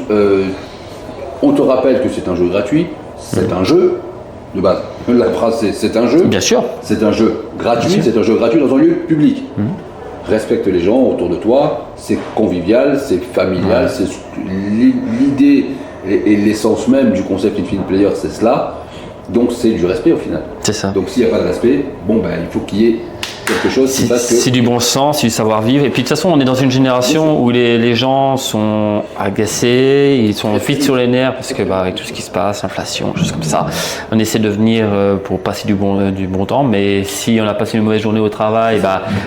on te rappelle que c'est un jeu gratuit, c'est un jeu de base. La phrase c'est un jeu. Bien sûr. C'est un jeu gratuit, c'est un jeu gratuit dans un lieu public. Respecte les gens autour de toi, c'est convivial, c'est familial, c'est l'idée et l'essence même du concept Infinite Player, c'est cela. Donc c'est du respect au final. C'est ça. Donc s'il n'y a pas de respect, il faut qu'il y ait quelque chose qui fasse que... C'est du bon sens, c'est du savoir-vivre. Et puis de toute façon, on est dans une génération où les gens sont agacés, ils sont vite sur les nerfs parce que avec tout ce qui se passe, inflation, choses comme ça, on essaie de venir pour passer du bon temps. Mais si on a passé une mauvaise journée au travail,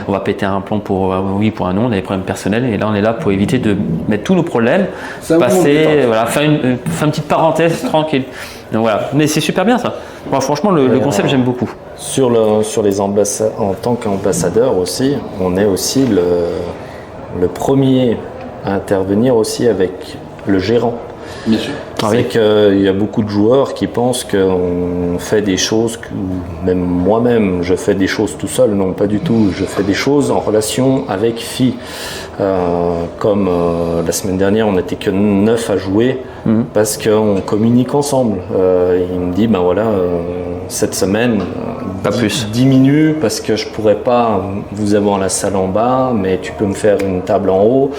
on va péter un plomb pour oui, pour un non, on a des problèmes personnels. Et là, on est là pour éviter de mettre tous nos problèmes, passer, faire une petite parenthèse tranquille. Donc voilà, mais c'est super bien ça. Moi, franchement, le concept, j'aime beaucoup. Sur les ambassades, en tant qu'ambassadeur aussi, on est aussi le premier à intervenir aussi avec le gérant. Bien sûr. C'est qu'il y a beaucoup de joueurs qui pensent qu'on fait des choses, même moi-même, je fais des choses tout seul. Non, pas du tout. Je fais des choses en relation avec filles. Comme la semaine dernière, on n'était que 9 à jouer parce qu'on communique ensemble. Il me dit, ben voilà, cette semaine, Pas plus. diminue parce que je pourrais pas vous avoir la salle en bas, mais tu peux me faire une table en haut.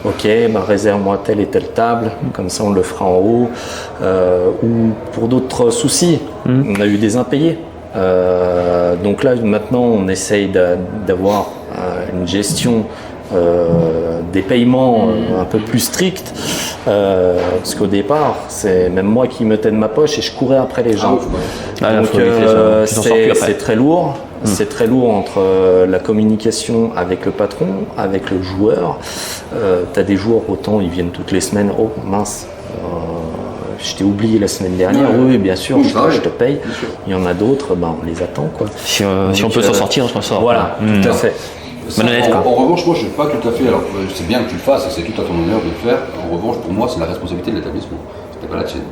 Ok, ben réserve-moi telle et telle table, comme ça on le fera en haut. Ou pour d'autres soucis, on a eu des impayés. Donc là maintenant on essaye d'avoir une gestion des paiements un peu plus stricte, parce qu'au départ c'est même moi qui me tenais de ma poche et je courais après les gens. Donc c'est très lourd. C'est très lourd entre la communication avec le patron, avec le joueur. Tu as des joueurs, autant ils viennent toutes les semaines. Oh mince, je t'ai oublié la semaine dernière. Oui, bien sûr, je te paye. Il y en a d'autres, ben, on les attend, quoi. Si on peut s'en sortir, on s'en sort. Voilà, tout à fait. En revanche, moi je ne suis pas tout à fait. Alors c'est bien que tu le fasses et c'est tout à ton honneur de le faire. En revanche, pour moi, c'est la responsabilité de l'établissement. C'était pas la tienne.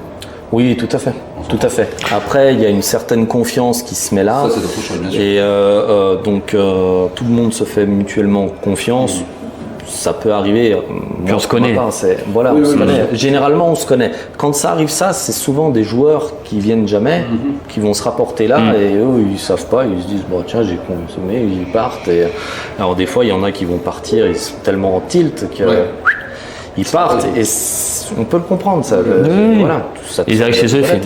Oui, tout à fait. Tout à fait. Après, il y a une certaine confiance qui se met là. Ça, c'est autre chose, bien sûr. Et donc, tout le monde se fait mutuellement confiance. Ça peut arriver. Puis on se connaît. Voilà, on se connaît. Généralement, on se connaît. Quand ça arrive, c'est souvent des joueurs qui viennent jamais, qui vont se rapporter là, et eux, ils savent pas. Ils se disent, bon, tiens, j'ai consommé, ils partent. Et alors, des fois, il y en a qui vont partir, ils sont tellement en tilt que. Ils partent et on peut le comprendre. Ça, voilà, ça ils arrivent chez eux et font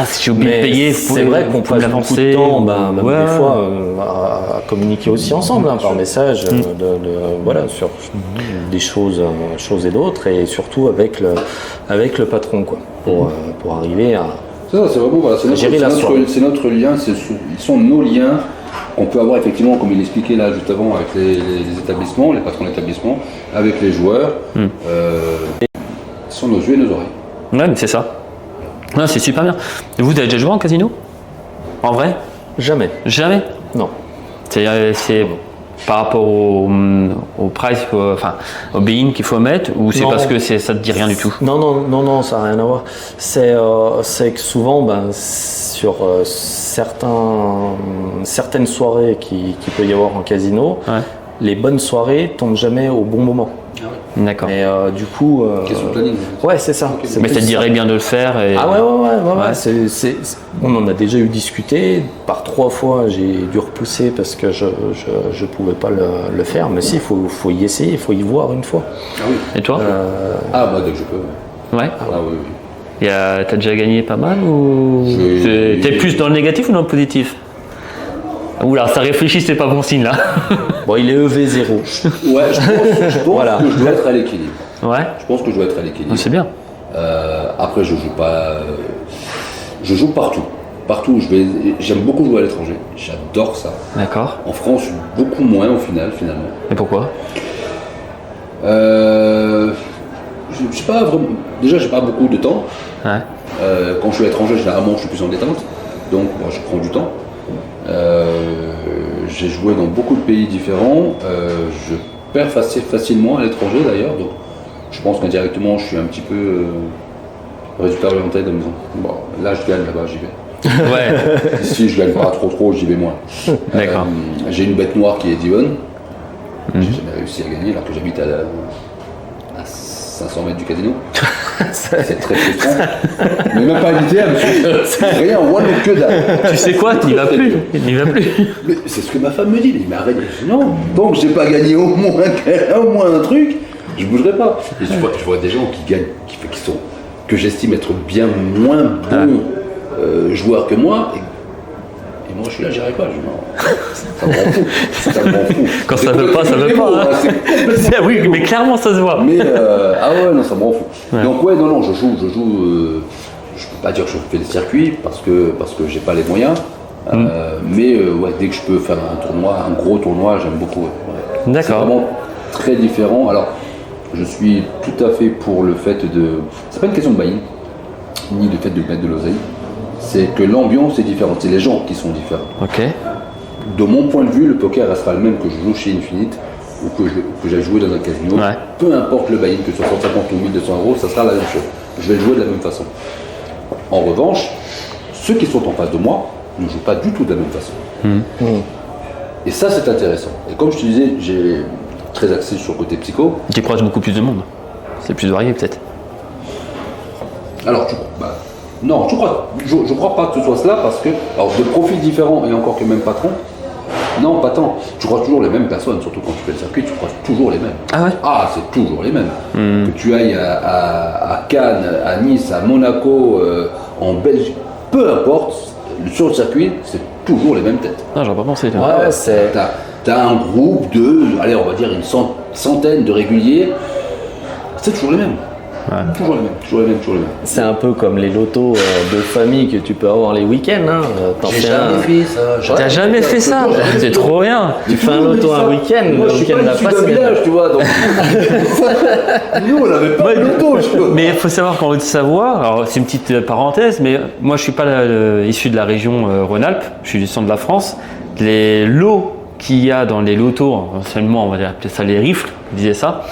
si j'ai oublié de payer, c'est vrai qu'on passe beaucoup de temps, des fois, à communiquer aussi ensemble par message, voilà, sur des choses et d'autres, et surtout avec le patron, quoi, pour arriver à. Ça, c'est vraiment voilà, c'est notre lien, ils sont nos liens qu'on peut avoir effectivement, comme il expliquait là juste avant, avec les établissements, les patrons d'établissements, avec les joueurs. Ce sont nos yeux et nos oreilles. Ouais, mais c'est ça. Ouais, c'est super bien. Et vous avez déjà joué en casino? En vrai? Jamais. Jamais? Non. C'est par rapport au price, au being qu'il faut mettre, ou c'est parce que ça te dit rien du tout? Non, ça n'a rien à voir. C'est que souvent, sur certaines soirées qu'il peut y avoir en casino, les bonnes soirées tombent jamais au bon moment. D'accord. Et du coup. Question de planning. Ouais, c'est ça. Okay. Mais ça te dirait bien de le faire. Et... Ah ouais. On en a déjà eu discuté. Par 3 fois, j'ai dû repousser parce que je pouvais pas le faire. Mais si, il faut y essayer, il faut y voir une fois. Ah oui. Et toi? Dès que je peux. Ouais. Ah oui. T'as déjà gagné pas mal ou t'es plus dans le négatif ou dans le positif? Oula, ça réfléchit, c'est pas bon signe là. Bon, il est EV0. Ouais, je pense voilà. que je dois être à l'équilibre. Ouais. Je pense que je dois être à l'équilibre. C'est bien. Après, je joue pas. Je joue partout. Partout où je vais. J'aime beaucoup jouer à l'étranger. J'adore ça. D'accord. En France, beaucoup moins au final, finalement. Et pourquoi? Je sais pas vraiment. Déjà, j'ai pas beaucoup de temps. Ouais. Quand je suis à l'étranger, généralement, je suis plus en détente. Donc, je prends du temps. J'ai joué dans beaucoup de pays différents. Je perds facilement à l'étranger d'ailleurs. Donc, je pense qu'indirectement, je suis un petit peu résultat orienté de me dire, bon, là, je gagne, là-bas, j'y vais. Ouais. Ici, je gagne pas trop, j'y vais moins. D'accord. J'ai une bête noire qui est Divon. J'ai jamais réussi à gagner alors que j'habite à 500 mètres du casino. C'est très frustrant. Mais même pas invité à me rien, moi, que dalle. Tu sais quoi, tu n'y vas plus. Mais c'est ce que ma femme me dit. Mais arrête, non, tant que j'ai pas gagné au moins un truc, je bougerai pas. Et je vois des gens qui gagnent, que j'estime être bien moins bons joueurs que moi. Et moi, je suis là, j'y arrive pas. Ça me rend fou. Ça me rend fou. Quand ça veut pas, ça veut pas. Hein. Oui, mais clairement, ça se voit. Mais non, ça me rend fou. Ouais. Donc non, je joue. Je peux pas dire que je fais des circuits parce que j'ai pas les moyens. Mais dès que je peux faire un gros tournoi, j'aime beaucoup. Ouais. D'accord. C'est vraiment très différent. Alors, je suis tout à fait pour le fait de. C'est pas une question de buy-in, ni le fait de mettre de l'oseille. C'est que l'ambiance est différente, c'est les gens qui sont différents. Ok. De mon point de vue, le poker restera le même que je joue chez Infinite ou que j'ai joué dans un casino, Ouais. peu importe le buy-in, que ce soit 150 ou 1200 euros, ça sera la même chose. Je vais le jouer de la même façon. En revanche, ceux qui sont en face de moi ne jouent pas du tout de la même façon. Et ça, c'est intéressant. Et comme je te disais, j'ai très axé sur le côté psycho. Tu croises beaucoup plus de monde. C'est plus varié peut-être. Alors, non, je crois pas que ce soit cela parce que, alors, de profils différents et encore que même patron, non, pas tant. Tu croises toujours les mêmes personnes, surtout quand tu fais le circuit, tu croises toujours les mêmes. Ah ouais. Ah, c'est toujours les mêmes. Que tu ailles à Cannes, à Nice, à Monaco, en Belgique, peu importe, sur le circuit, c'est toujours les mêmes têtes. Non, j'aurais pas pensé. Ouais, c'est. T'as un groupe de, allez, on va dire une centaine de réguliers, c'est toujours les mêmes. Ouais. Toujours les mêmes. C'est un peu comme les lotos de famille que tu peux avoir les week-ends. Hein. T'en J'ai fais un. jamais fait ça. T'as jamais fait ça? C'est trop bien. Tu fais un loto un week-end, Moi, le je suis week-end pas issu d'un d'après, c'est village, tu vois. Donc... Nous, on n'avait pas de loto. Mais il faut savoir qu'en Haute-Savoie, alors c'est une petite parenthèse, mais moi je suis pas issu de la région Rhône-Alpes, je suis du centre de la France. Les lots qu'il y a dans les lotos, seulement on va appeler ça les rifles, on disait ça,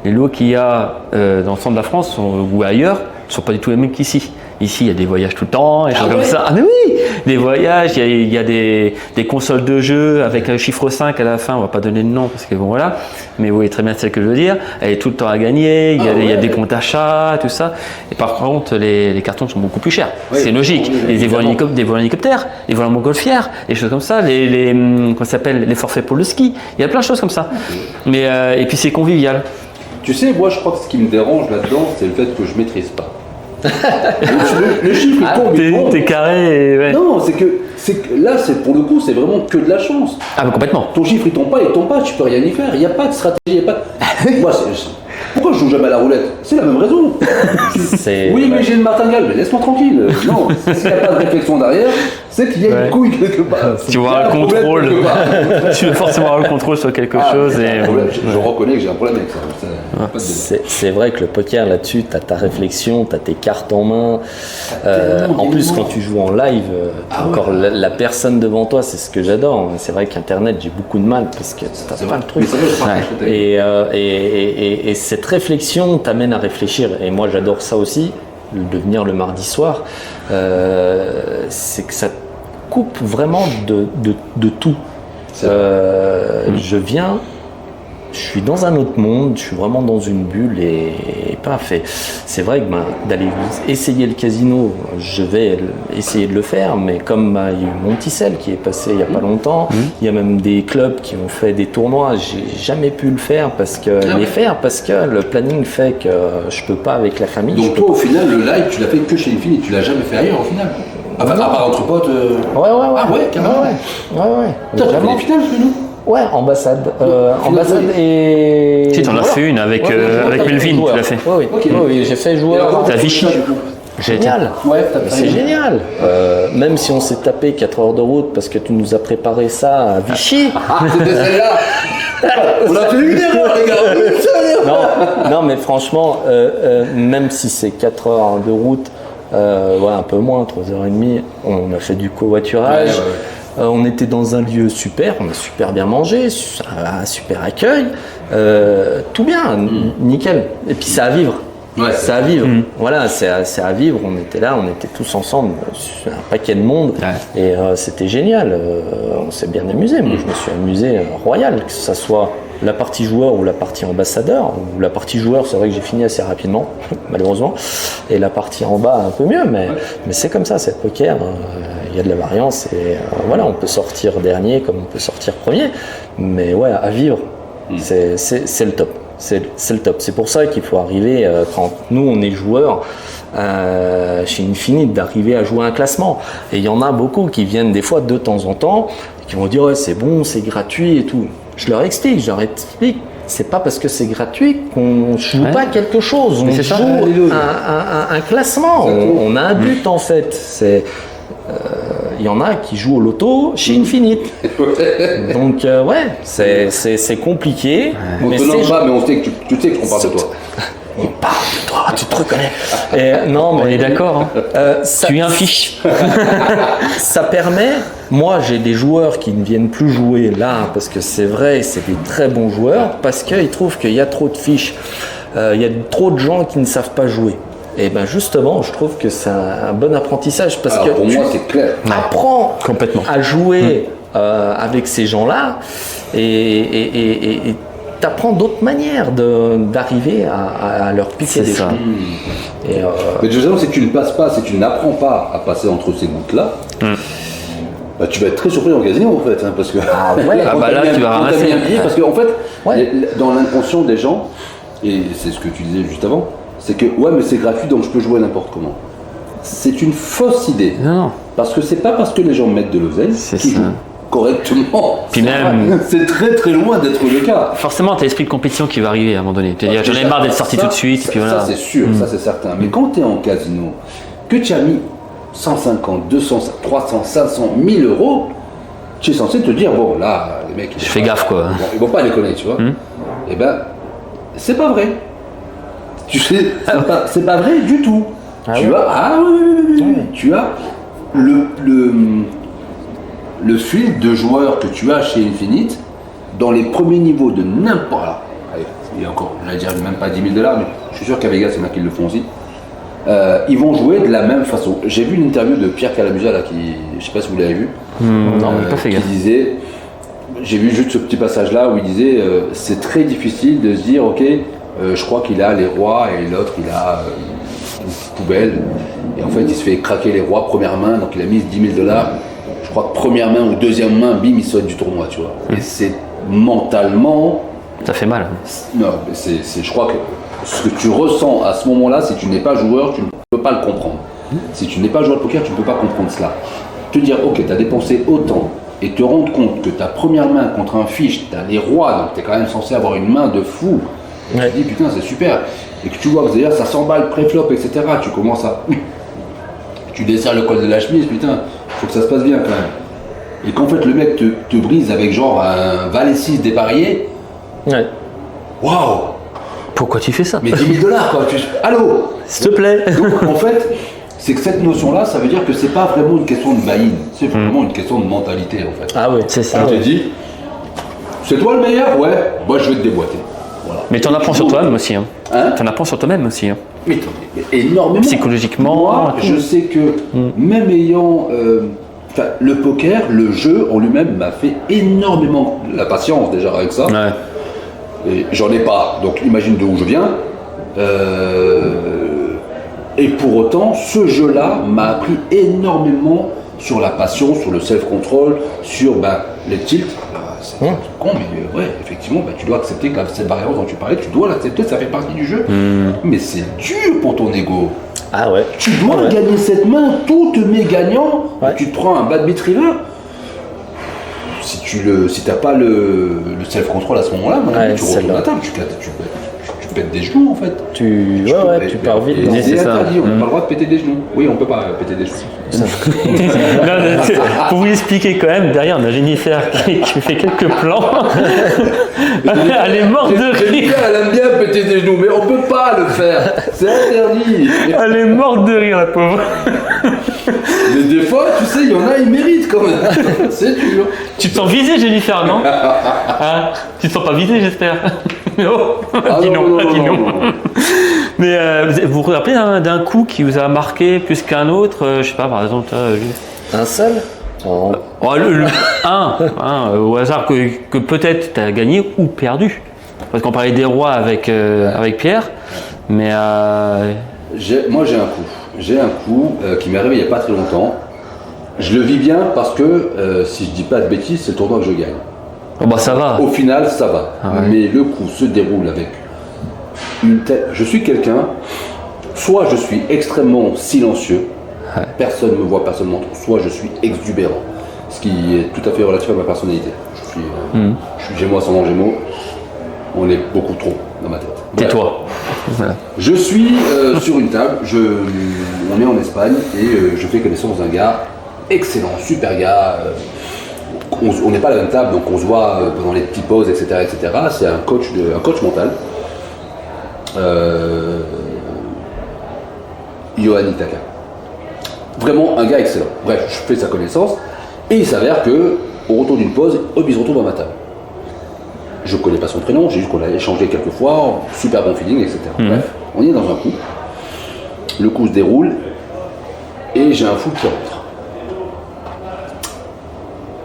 les lots qu'il y a dans le centre de la France ou ailleurs ne sont pas du tout les mêmes qu'ici. Ici, il y a des voyages tout le temps, et choses comme ça. Ah mais oui, des voyages, il y a des consoles de jeux avec le chiffre 5 à la fin, on va pas donner le nom parce que bon voilà, mais vous voyez très bien ce que je veux dire. Elle est tout le temps à gagner, il y a des comptes achats, tout ça. Et par contre, les cartons sont beaucoup plus chers. Oui, c'est logique. oui, Des vols en hélicoptère, des vols en montgolfière, des choses comme ça, comment ça s'appelle, les forfaits pour le ski. Il y a plein de choses comme ça. Mais et puis c'est convivial. Tu sais, moi, je crois que ce qui me dérange là-dedans, c'est le fait que je maîtrise pas. le chiffre, il tombe, il tombe. T'es carré et ouais. Non, c'est que là, pour le coup, c'est vraiment que de la chance. Ah mais complètement. Ton chiffre, il tombe pas, tu peux rien y faire. Il n'y a pas de stratégie, il n'y a pas de... Moi, pourquoi je joue jamais à la roulette? C'est la même raison. Oui, mais j'ai une martingale, mais laisse-moi tranquille. Non, s'il n'y a pas de réflexion derrière, c'est qu'il y a une couille quelque part. Tu vas avoir le contrôle. Tu vas forcément avoir le contrôle sur quelque chose. Et... Je reconnais que j'ai un problème avec ça. C'est vrai que le poker là-dessus, tu as ta réflexion, tu as tes cartes en main. En plus, quand tu joues en live, encore la personne devant toi, c'est ce que j'adore. C'est vrai qu'Internet, j'ai beaucoup de mal parce que tu n'as pas le truc. Et cette réflexion t'amène à réfléchir. Et moi, j'adore ça aussi, de venir le mardi soir. C'est que ça coupe vraiment de tout. Je viens, je suis dans un autre monde, je suis vraiment dans une bulle et paf. C'est vrai que d'aller essayer le casino, je vais essayer de le faire, mais comme il y a eu Monticelle qui est passé il n'y a pas longtemps, il y a même des clubs qui ont fait des tournois, j'ai jamais pu le faire parce que le planning fait que je peux pas avec la famille. Donc toi, au final, le live, tu l'as fait que chez Infinite, tu l'as jamais fait ailleurs au final? À part entre potes. Ouais. Ah ouais, carrément. Ouais. T'as fait des finales chez nous? Ouais, ambassade. Ambassade et. Si, t'en as fait une avec Melvin, tu l'as fait. Oui, j'ai fait joueur. T'as Vichy. Génial. Ouais, C'est génial. Même si on s'est tapé 4 heures de route parce que tu nous as préparé ça à Vichy. C'était celle-là. On a fait une erreur, les gars. Non, mais franchement, même si c'est 4 heures de route, un peu moins, 3h30, on a fait du covoiturage. Ouais. On était dans un lieu super, on a super bien mangé, un super accueil, tout bien, nickel. Et puis c'est à vivre. Ouais, c'est à vivre. Voilà, c'est à vivre. On était là, on était tous ensemble, un paquet de monde, et c'était génial. On s'est bien amusé. Moi, je me suis amusé royal, que ce soit la partie joueur ou la partie ambassadeur. Ou la partie joueur, c'est vrai que j'ai fini assez rapidement, malheureusement, et la partie en bas un peu mieux, mais c'est comme ça, c'est le poker. Il y a de la variance et voilà, on peut sortir dernier comme on peut sortir premier, mais ouais, à vivre, c'est le top. C'est le top. C'est pour ça qu'il faut arriver, quand nous on est joueurs chez Infinite, d'arriver à jouer un classement. Et il y en a beaucoup qui viennent des fois de temps en temps, qui vont dire ouais, c'est bon, c'est gratuit et tout. Je leur explique, c'est pas parce que c'est gratuit qu'on joue pas quelque chose. On joue un classement. On a un but en fait. Il y en a qui jouent au loto chez Infinite. Donc c'est compliqué. On te nomme pas, mais on sait que tu sais qu'on parle de toi. On parle de toi, tu te reconnais. Et, non, On mais est d'accord. Hein. ça, Tu es un fiche. ça permet, moi j'ai des joueurs qui ne viennent plus jouer là, parce que c'est vrai, c'est des très bons joueurs, parce qu'ils trouvent qu'il y a trop de fiches, il y a trop de gens qui ne savent pas jouer. Et ben justement, je trouve que c'est un bon apprentissage, parce Alors, que pour moi, c'est clair. apprends Complètement. à jouer avec ces gens-là, et t'apprends d'autres manières d'arriver à leur piquer C'est des ça. choses. Et, Mais justement, si tu ne passes pas, si tu n'apprends pas à passer entre ces gouttes-là, bah, tu vas être très surpris en casino en fait, hein, parce que Ah ouais. Ah bah là, tu vas ramasser. parce qu'en fait, Ouais. dans l'inconscient des gens, et c'est ce que tu disais juste avant, c'est que ouais, mais c'est gratuit donc je peux jouer n'importe comment. C'est une fausse idée, Non. parce que c'est pas parce que les gens mettent de l'oseille C'est qu'ils ça. jouent correctement. Puis même, C'est très très loin d'être le cas. forcément, tu as l'esprit de compétition qui va arriver à un moment donné. Tu vas dire, j'en ai marre d'être sorti Ça, tout de suite. Et puis voilà. Ça c'est sûr, ça c'est certain. Mais quand tu es en casino, que tu as mis 150, 200, 300, 500, 1000 euros, tu es censé te dire, bon là, les mecs... Je fais gaffe, quoi. Bon, ils vont pas déconner, tu vois. Eh ben, c'est pas vrai. Tu sais, c'est pas vrai du tout. Tu as, oui. Tu as le fil de joueurs que tu as chez Infinite dans les premiers niveaux de n'importe. Allez, il y a encore, j'allais dire même pas 10 000 $, mais je suis sûr qu'à Vegas, il y en a qui le font aussi. Ils vont jouer de la même façon. J'ai vu une interview de Pierre Calamusa, là, qui, je sais pas si vous l'avez vu, Non, j'ai pas fait qui gaffe. disait, j'ai vu juste ce petit passage-là où il disait, c'est très difficile de se dire, ok, je crois qu'il a les rois et l'autre il a une poubelle. Et en fait, il se fait craquer les rois première main, donc il a mis 10 000 $. Je crois que première main ou deuxième main, bim, il saute du tournoi, tu vois. Et c'est mentalement, Ça fait mal. non, mais je crois que ce que tu ressens à ce moment-là, si tu n'es pas joueur, tu ne peux pas le comprendre. Si tu n'es pas joueur de poker, tu ne peux pas comprendre cela. Te dire, ok, tu as dépensé autant, et te rendre compte que ta première main contre un fiche, tu as les rois, donc tu es quand même censé avoir une main de fou. Et tu te dis, putain, c'est super. Et que tu vois que d'ailleurs, ça s'emballe pré-flop, etc. Tu commences à. Tu desserres le col de la chemise, putain, faut que ça se passe bien quand même. Et qu'en fait, le mec te brise avec genre un valet 6 dépareillé. Ouais. Waouh! Pourquoi tu fais ça? Mais 10 000 $ quoi. Allô? S'il te plaît. Donc en fait, c'est que cette notion-là, ça veut dire que c'est pas vraiment une question de buy-in, c'est vraiment une question de mentalité en fait. Ah oui, C'est ça. Tu te dis, c'est toi le meilleur? Ouais, moi je vais te déboîter. Voilà. Mais t'en apprends sur toi-même aussi. Hein. Hein? T'en apprends sur toi-même aussi. Hein. Mais énormément. Psychologiquement. Moi, je sais que même ayant le poker, le jeu en lui-même m'a fait énormément la patience déjà avec ça. Ouais. Et j'en ai pas, donc imagine d'où je viens. Et pour autant, ce jeu-là m'a appris énormément sur la passion, sur le self-control, sur les tilts. C'est un truc con, mais ouais, effectivement, tu dois accepter que cette variance dont tu parlais, tu dois l'accepter, ça fait partie du jeu. Mais c'est dur pour ton ego. Ah ouais. Tu dois gagner cette main, tout te met gagnant. Ouais. Tu te prends un bad beat river. Si t'as pas le self-control à ce moment-là, tu retournes la table, tu pètes des genoux en fait. Tu pars vite. Et c'est c'est ça. interdit, on n'a pas le droit de péter des genoux. Oui, on peut pas péter des genoux. Non, pour vous expliquer quand même, derrière on a Jennifer qui fait quelques plans. Elle est morte de rire. Jennifer, elle aime bien péter des genoux, mais on peut pas le faire. C'est interdit. Elle est morte de rire, la pauvre. Mais des fois, tu sais, il y en a, ils méritent quand même. C'est dur. Tu te sens visé, Jennifer, non? Hein? Tu te sens pas visé, j'espère. Oh, dis non, dis non. Mais vous vous rappelez d'un coup qui vous a marqué plus qu'un autre? Je sais pas, par exemple, Un seul? Oh. Oh, un au hasard que peut-être tu as gagné ou perdu. Parce qu'on parlait des rois avec Pierre, mais Moi, j'ai un coup qui m'est arrivé il n'y a pas très longtemps. Je le vis bien parce que, si je dis pas de bêtises, c'est le tournoi que je gagne. oh, bah ça va. Au final, ça va. Ah ouais. Mais le coup se déroule avec une tête. Je suis quelqu'un, soit je suis extrêmement silencieux, personne ne me voit, personne ne m'entend, soit je suis exubérant. Ce qui est tout à fait relatif à ma personnalité. Je suis Gémeaux ascendant Gémeaux, on est beaucoup trop dans ma tête. Bref. Tais-toi. Voilà. Je suis sur une table, on est en Espagne et je fais connaissance d'un gars excellent, super gars. On n'est pas à la même table, donc on se voit pendant les petites pauses, etc. etc. C'est un coach mental. Johan Itaka. Vraiment un gars excellent. Bref, je fais sa connaissance et il s'avère que au retour d'une pause, il se retrouve à ma table. Je ne connais pas son prénom, j'ai juste qu'on a échangé quelques fois, super bon feeling, etc. Bref, on est dans un coup. Le coup se déroule et j'ai un fou qui rentre.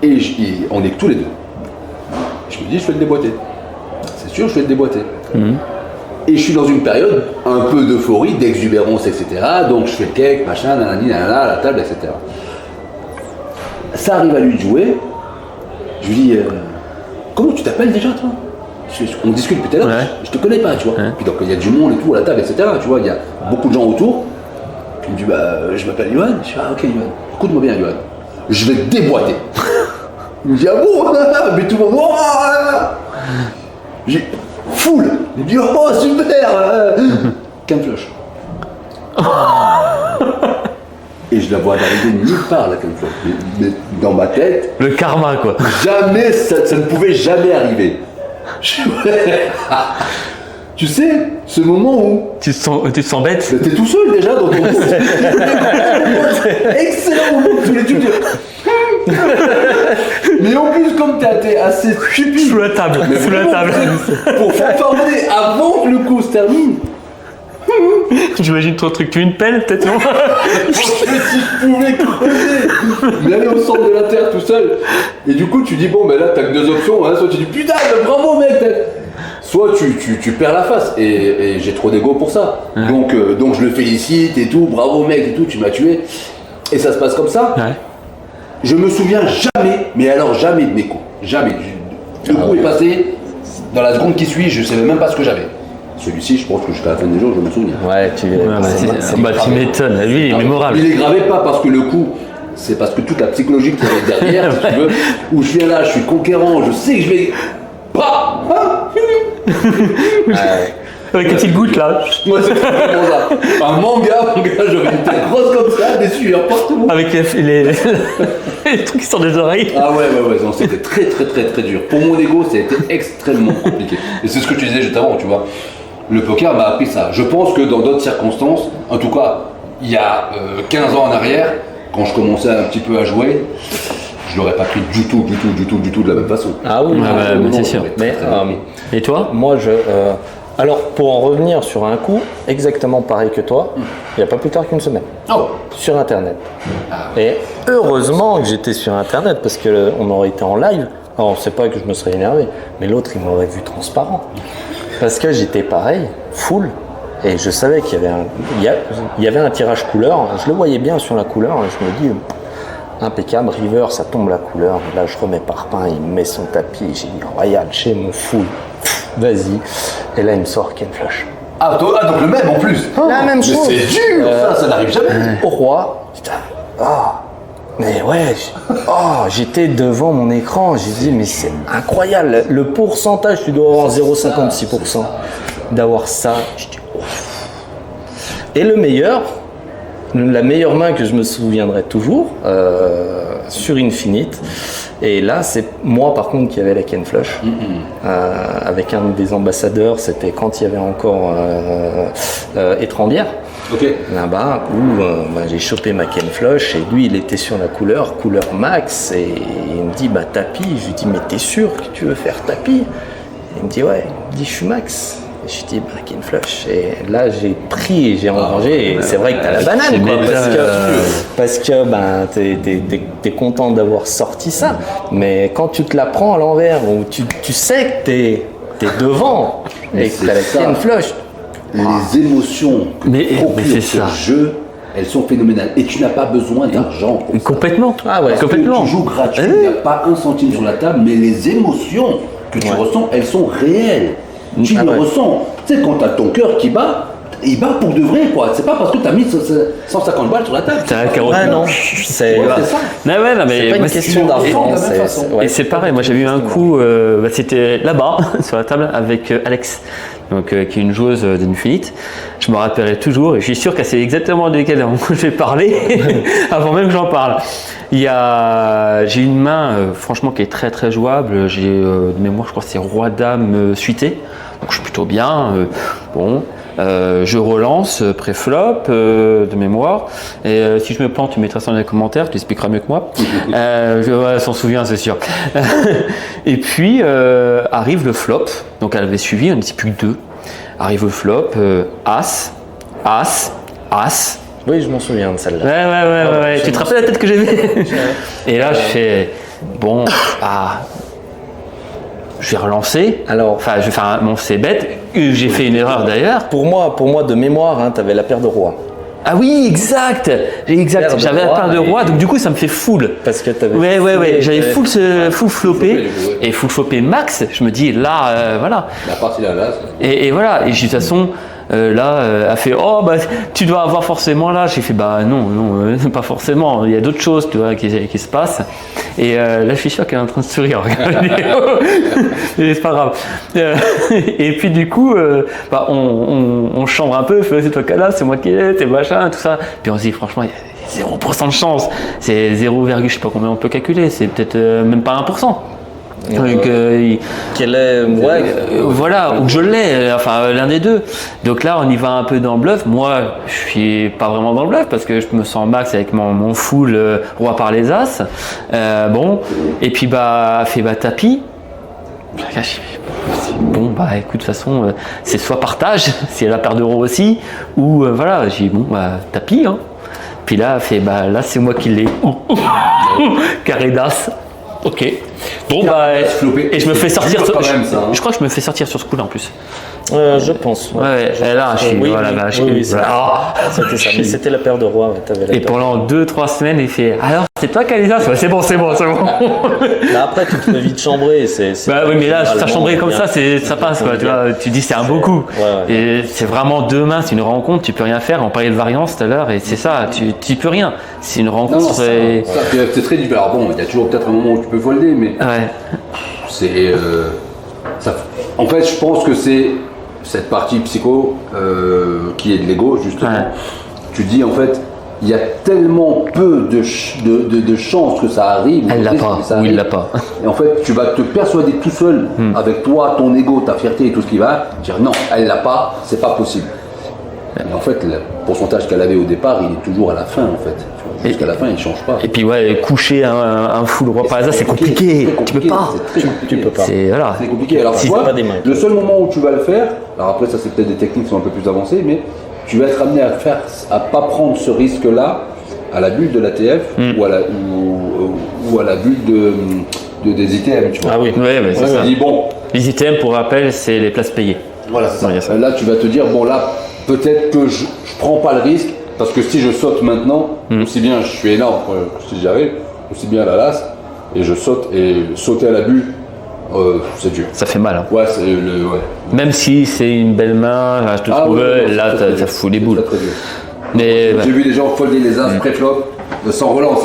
Et on est que tous les deux. Je me dis, je vais le déboîter. C'est sûr, je vais le déboîter. Et je suis dans une période un peu d'euphorie, d'exubérance, etc. Donc je fais le cake, machin, nanani, nanana, à la table, etc. Ça arrive à lui de jouer. Je lui dis, comment tu t'appelles déjà, toi? On discute depuis tout à l'heure, je te connais pas, tu vois. Puis donc il y a du monde et tout à la table, etc. Tu vois, il y a beaucoup de gens autour. Puis il me dit, je m'appelle Johan. Je dis, ah ok, Johan. Écoute-moi bien, Johan. Je vais te déboîter. Il me dit, ah bon? Mais tout le monde, oh! J'ai full. Il me dit, oh super. Ken Flush. Et je la vois arriver nulle part, la Ken Flush. Mais dans ma tête. Le karma, quoi. Jamais, ça ne pouvait jamais arriver. Tu sais, ce moment où. Tu te sens bête. T'es tout seul déjà dans ton groupe. Excellent moment où tous les trucs. Mais en plus, comme t'es assez stupide. Sous la table. Sous la table. Pour fanfaronner avant que le coup se termine. J'imagine ton truc, tu une pelle peut-être, non? Si je pouvais creuser, mais aller au centre de la terre tout seul. Et du coup, tu dis, bon, ben là, t'as que deux options. Hein. Soit tu dis, putain, bravo mec. Soit tu perds la face. Et j'ai trop d'ego pour ça. Donc je le félicite et tout. Bravo mec et tout, tu m'as tué. Et ça se passe comme ça. Je me souviens jamais, mais alors jamais de mes coups. Jamais. Le coup est passé. Dans la seconde qui suit, je ne savais même pas ce que j'avais. Celui-ci, je pense que jusqu'à la fin des jours, je me souviens. Ouais, tu m'étonnes. Lui, il est mémorable. Il est gravé pas parce que le coup, c'est parce que toute la psychologie qui est derrière, si tu veux, où je viens là, je suis conquérant, je sais que je vais. Avec une petite goutte là. Moi, c'est vraiment ça. Un manga, j'aurais une tête grosse comme ça, des sueurs partout. Avec les trucs qui sortent des oreilles. Ah ouais, non, c'était très dur. Pour mon ego, ça a été extrêmement compliqué. Et c'est ce que tu disais juste avant, tu vois. Le poker m'a appris ça. Je pense que dans d'autres circonstances, en tout cas, il y a 15 ans en arrière, quand je commençais un petit peu à jouer, je l'aurais pas pris du tout de la même façon. Ah oui, mais c'est sûr. Mais, et toi? Moi, alors, pour en revenir sur un coup, exactement pareil que toi, il n'y a pas plus tard qu'une semaine. Oh. Sur Internet. Et heureusement que j'étais sur Internet, parce qu'on aurait été en live. Alors, c'est pas que je me serais énervé, mais l'autre, il m'aurait vu transparent. Parce que j'étais pareil, full, et je savais qu'il y avait un tirage couleur. Je le voyais bien sur la couleur, et je me dis, impeccable, river, ça tombe la couleur. Là, je remets Parpaing, il met son tapis. J'ai dit, regarde, chez mon full, vas-y. Et là, il me sort Ken Flush. Ah, donc le même en plus. La même chose. C'est dur, ça n'arrive jamais. Au roi, putain, mais ouais, j'étais devant mon écran, j'ai dit, mais c'est incroyable. Le pourcentage, tu dois avoir 0,56% d'avoir ça. Je dis, Et le meilleur, la meilleure main que je me souviendrai toujours, sur Infinite. Et là, c'est moi par contre qui avait la Ken Flush. Avec un des ambassadeurs, c'était quand il y avait encore Étrandière. Là-bas, où j'ai chopé ma Ken Flush et lui il était sur la couleur max et il me dit tapis. Je lui dis mais t'es sûr que tu veux faire tapis? Et il me dit ouais, il me dit je suis max. Et je lui dis Ken Flush. Et là j'ai pris et j'ai engrangé et c'est vrai que t'as la banane quoi, parce que t'es content d'avoir sorti ça, mais quand tu te la prends à l'envers où tu sais que t'es devant et que t'as la Ken Flush. Les émotions que procure ce jeu, elles sont phénoménales. Et tu n'as pas besoin d'argent pour ça. Complètement. Tu joues gratuit, il n'y a pas un centime sur la table, mais les émotions que tu ressens, elles sont réelles. Tu les ressens. Tu sais, quand tu as ton cœur qui bat, il bat pour de vrai, quoi. C'est pas parce que tu as mis 150 balles sur la table. Non, c'est ça. Mais c'est pas une question d'argent. Et c'est pareil, moi j'ai eu un coup, c'était là-bas, sur la table, avec Alex. Donc, qui est une joueuse d'Infinite. Je me rappellerai toujours, et je suis sûr qu'elle sait exactement de quel je vais parler avant même que j'en parle. J'ai une main, franchement, qui est très très jouable. J'ai de mémoire, je crois que c'est Roi Dame suité. Donc, je suis plutôt bien. Je relance pré-flop de mémoire. Et si je me plante, tu mettras ça dans les commentaires, tu expliqueras mieux que moi. Elle s'en souvient, c'est sûr. Et puis arrive le flop. Donc elle avait suivi, on n'était plus que 2. Arrive le flop, As, As, As. Oui, je m'en souviens de celle-là. Ouais. Tu te rappelles la tête que j'avais? Et là, je fais bon, je vais relancer. Alors, enfin, je vais faire bon, c'est bête. J'ai fait une erreur d'ailleurs. Pour moi, de mémoire, hein, tu avais la paire de rois. Ah oui, exact. J'avais la paire de rois, donc du coup, ça me fait full. Parce que tu avais. Ouais. J'avais full floppé et full floppé max. Je me dis là, voilà. La partie là. Et voilà. Et de toute façon. Là, elle fait oh bah tu dois avoir forcément là. J'ai fait bah non, pas forcément. Il y a d'autres choses, tu vois, qui se passent. Et là, je suis sûr qu'elle est en train de sourire. Mais c'est pas grave. Et puis du coup, on chambre un peu. C'est toi qui là, c'est moi qui l'ai, c'est machin, tout ça. Puis on se dit franchement, il y a 0% de chance. C'est 0, je sais pas combien on peut calculer. C'est peut-être même pas 1%. Donc, quel est voilà, ou je l'ai, enfin l'un des deux. Donc là, on y va un peu dans le bluff. Moi, je suis pas vraiment dans le bluff parce que je me sens max avec mon full roi par les as. Bon, et puis fait tapis. Bon écoute, de toute façon, c'est soit partage, si elle a paire d'euros aussi, ou voilà. J'ai dit bon tapis. Hein. Puis là, elle fait là c'est moi qui l'ai. Carré d'as. Ok. Bon et je me fais sortir. Je crois que je me fais sortir sur ce coup-là en plus. Je pense. Ouais. Là, je suis. Oui, voilà, c'était ça. Mais c'était la paire de rois. Et pendant 2-3 semaines, il fait alors c'est toi qui as les as. C'est bon. Là, après, tu te fais vite chambrer. Oui, mais là, ça chambrer comme ça passe. Quoi, tu vois, tu dis c'est un beau coup. Ouais. Et c'est vraiment 2 mains, c'est une rencontre. Tu peux rien faire. On parlait de variance tout à l'heure, et c'est ça. Tu peux rien. C'est une rencontre. C'est très différent. Alors bon, il y a toujours peut-être un moment où tu peux folder, mais c'est en fait, je pense que c'est cette partie psycho qui est de l'ego, justement. Ouais. Tu dis, en fait, il y a tellement peu de chances que ça arrive. Elle l'a pas, ou il l'a pas. Et en fait, tu vas te persuader tout seul, avec toi, ton ego, ta fierté et tout ce qui va, dire non, elle l'a pas, c'est pas possible. Mais en fait, le pourcentage qu'elle avait au départ, il est toujours à la fin, en fait. Jusqu'à la fin, il ne change pas. Et puis, coucher un full roi par hasard, c'est compliqué. Tu peux pas. Tu peux pas. C'est compliqué. Alors, tu vois, le seul moment où tu vas le faire, alors après, ça, c'est peut-être des techniques qui sont un peu plus avancées, mais tu vas être amené à pas prendre ce risque-là à la bulle de l'ATF ou à la bulle des ITM, tu vois. Ah oui, mais c'est ça. Dis, bon, les ITM, pour rappel, c'est les places payées. Voilà, c'est ça. Là, tu vas te dire, bon, là, peut-être que je prends pas le risque, parce que si je saute maintenant, aussi bien je suis énorme, si j'y arrive, aussi bien à la lasse, et je saute, et sauter à la bulle, c'est dur. Ça fait mal. Hein. Ouais, Même si c'est une belle main, je te trouve, là, ça fout les boules. Très dur. Mais j'ai vu des gens folder les as pré-flop, sans relance,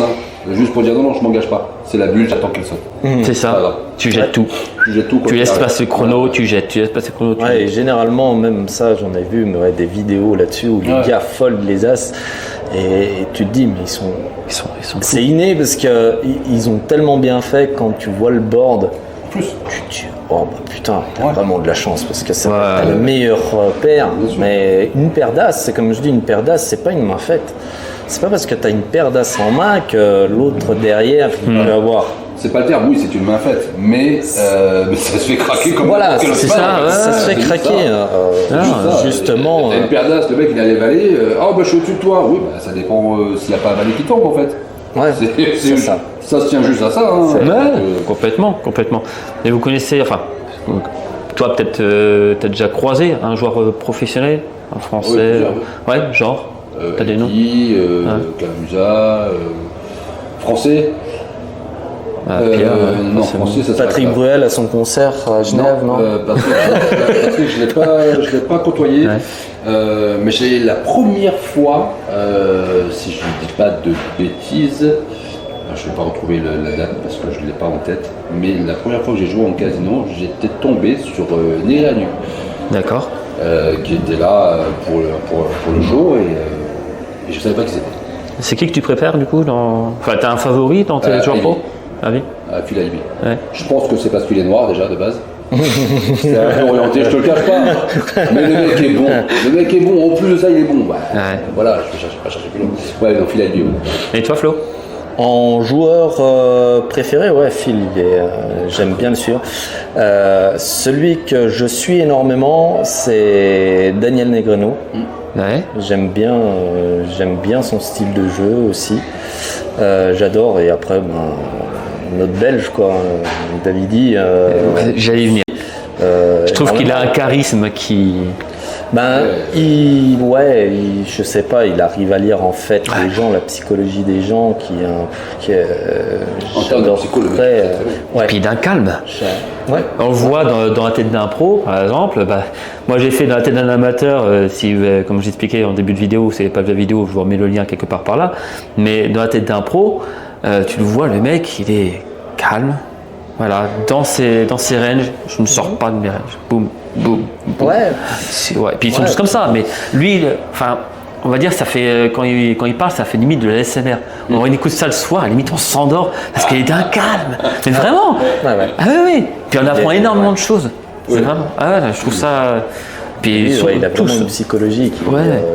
juste pour dire non, je m'engage pas. C'est la bulle, j'attends qu'elle saute. C'est ça. Tu jettes tout. Tu laisses passer le chrono, tu jettes. Tu laisses passer le chrono. Et généralement, même ça, j'en ai vu des vidéos là-dessus où les gars foldent les as. Et tu te dis, mais ils sont c'est inné parce qu'ils ont tellement bien fait quand tu vois le board. En plus. Tu te dis, oh putain, t'as vraiment de la chance parce que c'est la meilleure paire. Mais une paire d'as, c'est comme je dis, une paire d'as, c'est pas une main faite. C'est pas parce que tu as une paire d'as en main que l'autre derrière il peut avoir. C'est pas le terme, oui, c'est une main faite, mais ça se fait craquer comme c'est ça, ça se fait craquer. Justement. Une paire d'as, le mec il a les valets, je suis au-dessus de toi. Oui, ça dépend s'il n'y a pas un valet qui tombe en fait. Ouais, c'est ça. Ça se tient juste à ça. Complètement. Et vous connaissez, toi peut-être t'as déjà croisé un joueur professionnel, un français, genre. T'as des noms Camusa, français. Pierre, non, français, ça Patrick Bruel à son concert à Genève, non, Patrick, je l'ai pas côtoyé, mais j'ai la première fois, si je ne dis pas de bêtises, je ne vais pas retrouver la date parce que je ne l'ai pas en tête, mais la première fois que j'ai joué en casino, j'étais tombé sur Néranu. D'accord. Qui était là pour le show et je ne savais pas qui c'était. C'est qui que tu préfères du coup t'as un favori dans tes joueurs pro? Phil Ivey. Ouais. Je pense que c'est parce qu'il est noir déjà de base. C'est un peu orienté, je te le cache pas. Mais le mec est bon. Le mec est bon. En plus de ça, il est bon. Bah, voilà, je vais pas chercher plus loin. Ouais, non, Phil Albiol. Et toi, Flo? En joueur préféré, ouais, Phil, j'aime bien le suivre. Celui que je suis énormément, c'est Daniel Negreanu. Ouais. J'aime bien son style de jeu aussi. J'adore. Et après, notre Belge, quoi, Davidi. J'allais y venir. Je trouve qu'il a un charisme qui... je sais pas, il arrive à lire en fait les gens, la psychologie des gens, En termes de psychologie. Et puis d'un calme. Ouais. On le voit dans la tête d'un pro, par exemple. Moi, j'ai fait dans la tête d'un amateur, comme j'expliquais en début de vidéo, vous savez pas de la vidéo, je vous remets le lien quelque part par là. Mais dans la tête d'un pro, tu le vois, le mec, il est calme. Voilà, dans ses ranges, je ne sors pas de mes ranges. Boum, boum, boum. Ouais. Ouais. Puis ils sont tous comme ça, mais lui, on va dire, ça fait quand il parle, ça fait limite de la SMR. On écoute ça le soir, à limite on s'endort parce qu'il est d'un calme. Mais vraiment. Ouais. Ah oui. Puis on apprend énormément de choses. C'est vraiment. Ah ouais, je trouve ça. Puis il a vraiment une psychologie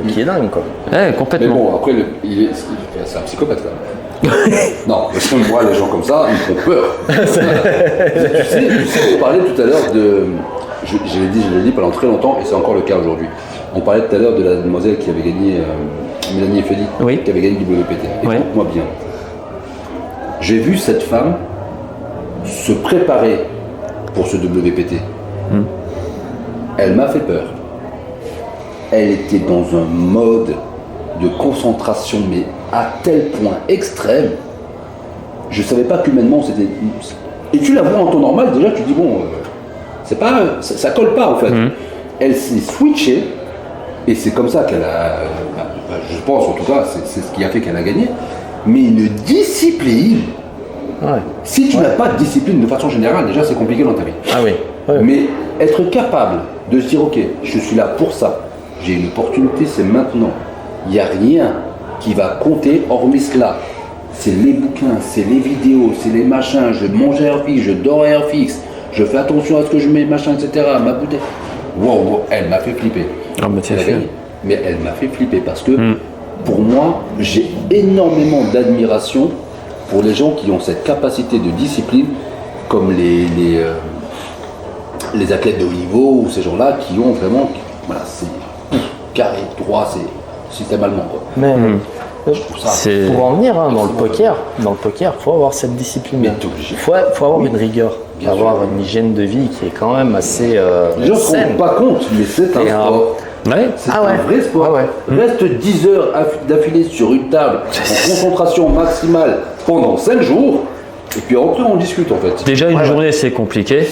qui est dingue, quoi. Ouais, complètement. Mais bon, après, c'est un psychopathe là. Non, parce que moi, les gens comme ça, ils me font peur. tu sais, on parlait tout à l'heure de. Je l'ai dit pendant très longtemps, et c'est encore le cas aujourd'hui. On parlait tout à l'heure de la demoiselle qui avait gagné, Mélanie Efeli, qui avait gagné WPT. Écoute-moi bien. J'ai vu cette femme se préparer pour ce WPT. Elle m'a fait peur. Elle était dans un mode de concentration, mais à tel point extrême, je savais pas qu'humainement c'était. Et tu la vois en temps normal, déjà tu dis bon, c'est pas, ça colle pas en fait. Elle s'est switchée, et c'est comme ça qu'elle a, je pense en tout cas, c'est ce qui a fait qu'elle a gagné, mais une discipline. Ouais. Si tu n'as pas de discipline de façon générale, déjà c'est compliqué dans ta vie. Ah oui. Ouais. Mais être capable de se dire ok, je suis là pour ça, j'ai une opportunité, c'est maintenant. Il n'y a rien qui va compter hormis cela. C'est les bouquins, c'est les vidéos, c'est les machins, je mange à heure fixe, je dors à heure fixe, je fais attention à ce que je mets, machin, etc. Ma bouteille. Wow, elle m'a fait flipper. Mais elle m'a fait flipper parce que pour moi, j'ai énormément d'admiration pour les gens qui ont cette capacité de discipline, comme les athlètes de haut niveau ou ces gens-là qui ont vraiment, voilà, c'est carré, droit, c'est système allemand, quoi. Mais ça, pour en venir dans le poker, faut avoir cette discipline. Faut avoir une rigueur, avoir une hygiène de vie qui est quand même assez les gens ne se rendent pas compte, mais c'est un sport. C'est un vrai sport. Reste 10 heures d'affilée sur une table en concentration maximale pendant 5 jours. Et puis après on discute en fait. Déjà une journée c'est compliqué.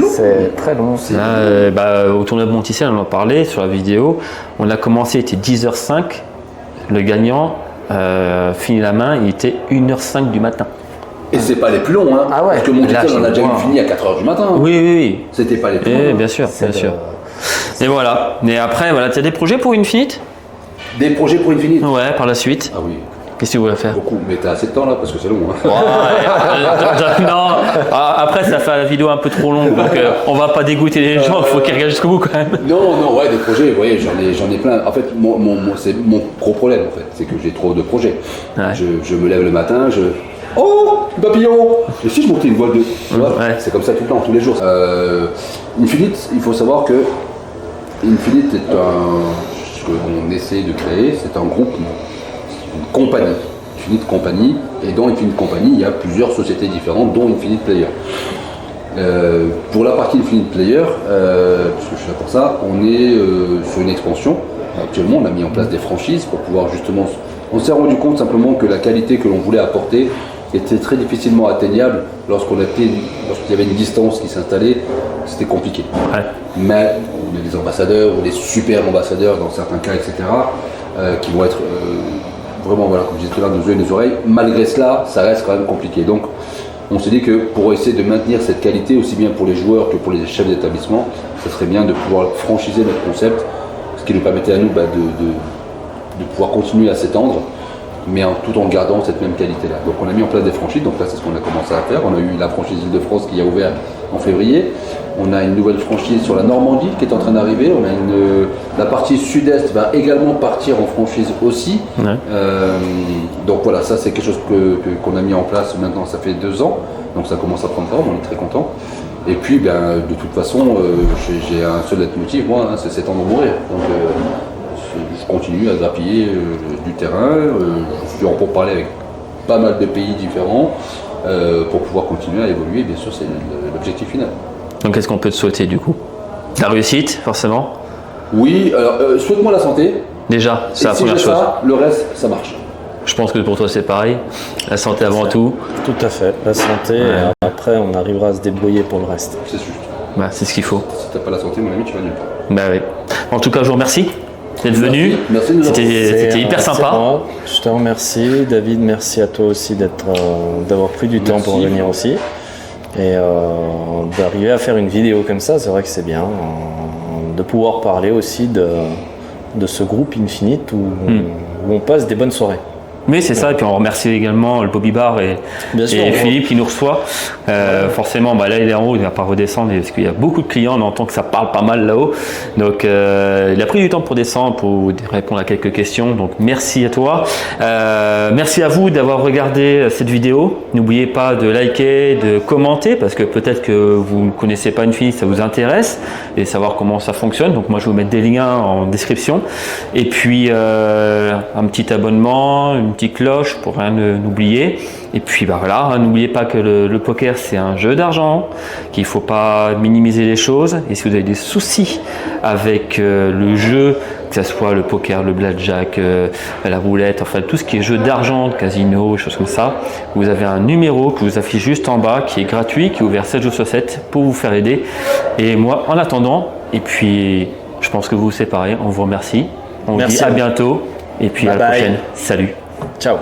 C'est très long. Là, au tournoi de Monticello on en parlait sur la vidéo. On a commencé, il était 10h05. Le gagnant finit la main, il était 1h05 du matin. Et c'est pas les plus longs, hein. Parce que Monticello on a déjà fini à 4h du matin. Oui. C'était pas les plus longs. Bien sûr. Et voilà. Mais après, tu as des projets pour Infinite? Des projets pour Infinite? Ouais, par la suite. Ah oui. Qu'est-ce que tu voulais faire? Beaucoup, mais t'as assez de temps là parce que c'est long. Hein. Non, après ça fait la vidéo un peu trop longue, donc on va pas dégoûter les gens, il faut qu'ils regardent jusqu'au bout quand même. Non, ouais, des projets, vous voyez, j'en ai plein. En fait, c'est mon gros problème en fait, c'est que j'ai trop de projets. Ouais. Je me lève le matin, oh, papillon! Et si je montais une voile de. C'est comme ça tout le temps, tous les jours. Infinite, il faut savoir que Infinite est ce qu'on essaie de créer, c'est un groupe. Une compagnie, Infinite Company, et dans Infinite Company, il y a plusieurs sociétés différentes, dont Infinite Player. Pour la partie Infinite Player, puisque je suis là pour ça, on est sur une expansion. Actuellement, on a mis en place des franchises pour pouvoir justement. On s'est rendu compte simplement que la qualité que l'on voulait apporter était très difficilement atteignable lorsqu'il y avait une distance qui s'installait, c'était compliqué. Ouais. Mais on a des ambassadeurs, ou des super ambassadeurs dans certains cas, etc., qui vont être vraiment, voilà, comme je disais tout à l'heure, nos yeux et nos oreilles. Malgré cela, ça reste quand même compliqué. Donc, on s'est dit que pour essayer de maintenir cette qualité, aussi bien pour les joueurs que pour les chefs d'établissement, ce serait bien de pouvoir franchiser notre concept, ce qui nous permettait à nous de pouvoir continuer à s'étendre. mais tout en gardant cette même qualité-là. Donc on a mis en place des franchises, donc là c'est ce qu'on a commencé à faire. On a eu la franchise Île-de-France qui a ouvert en février. On a une nouvelle franchise sur la Normandie qui est en train d'arriver. On a la partie sud-est va également partir en franchise aussi. Ouais. Donc voilà, ça c'est quelque chose qu'on a mis en place maintenant, ça fait 2 ans. Donc ça commence à prendre forme, on est très content. Et puis de toute façon, j'ai un seul leitmotiv, moi, c'est 7 ans de mourir. Donc je continue à grappiller du terrain. Je suis en pourparlers avec pas mal de pays différents pour pouvoir continuer à évoluer. Bien sûr, c'est l'objectif final. Donc qu'est-ce qu'on peut te souhaiter du coup? La réussite, forcément. Oui, alors souhaite-moi la santé. Déjà, c'est la si première j'ai chose. ça, le reste, ça marche. Je pense que pour toi c'est pareil. La santé avant tout. Tout à fait, la santé, et après on arrivera à se débrouiller pour le reste. C'est juste. Bah, c'est ce qu'il faut. Si t'as pas la santé, mon ami, tu vas nulle part. Bah oui. En tout cas, je vous remercie d'être venu. Merci de nous avoir- C'était hyper sympa. Moi. Je te remercie, David, merci à toi aussi d'avoir pris du temps Merci. pour venir aussi. Et d'arriver à faire une vidéo comme ça, c'est vrai que c'est bien. De pouvoir parler aussi de ce groupe Infinite où on passe des bonnes soirées. Mais c'est ça, et puis on remercie également le Bobby Bar et Philippe qui nous reçoit. Forcément, là il est en haut, il ne va pas redescendre parce qu'il y a beaucoup de clients, on entend que ça parle pas mal là-haut. Donc il a pris du temps pour descendre, pour répondre à quelques questions. Donc merci à toi. Merci à vous d'avoir regardé cette vidéo. N'oubliez pas de liker, de commenter parce que peut-être que vous ne connaissez pas Infinite, ça vous intéresse et savoir comment ça fonctionne. Donc moi je vais vous mettre des liens en description. Et puis un petit abonnement, une petite cloche pour rien n'oublier. Et puis voilà, n'oubliez pas que le poker c'est un jeu d'argent, qu'il ne faut pas minimiser les choses. Et si vous avez des soucis avec le jeu, que ce soit le poker, le blackjack, la roulette, enfin tout ce qui est jeu d'argent, casino, choses comme ça, vous avez un numéro que vous affiche juste en bas qui est gratuit, qui est ouvert 7 jours sur 7 pour vous faire aider. Et moi en attendant, et puis je pense que vous c'est pareil, on vous remercie. On vous dit à bientôt et puis à la prochaine. Salut. Ciao.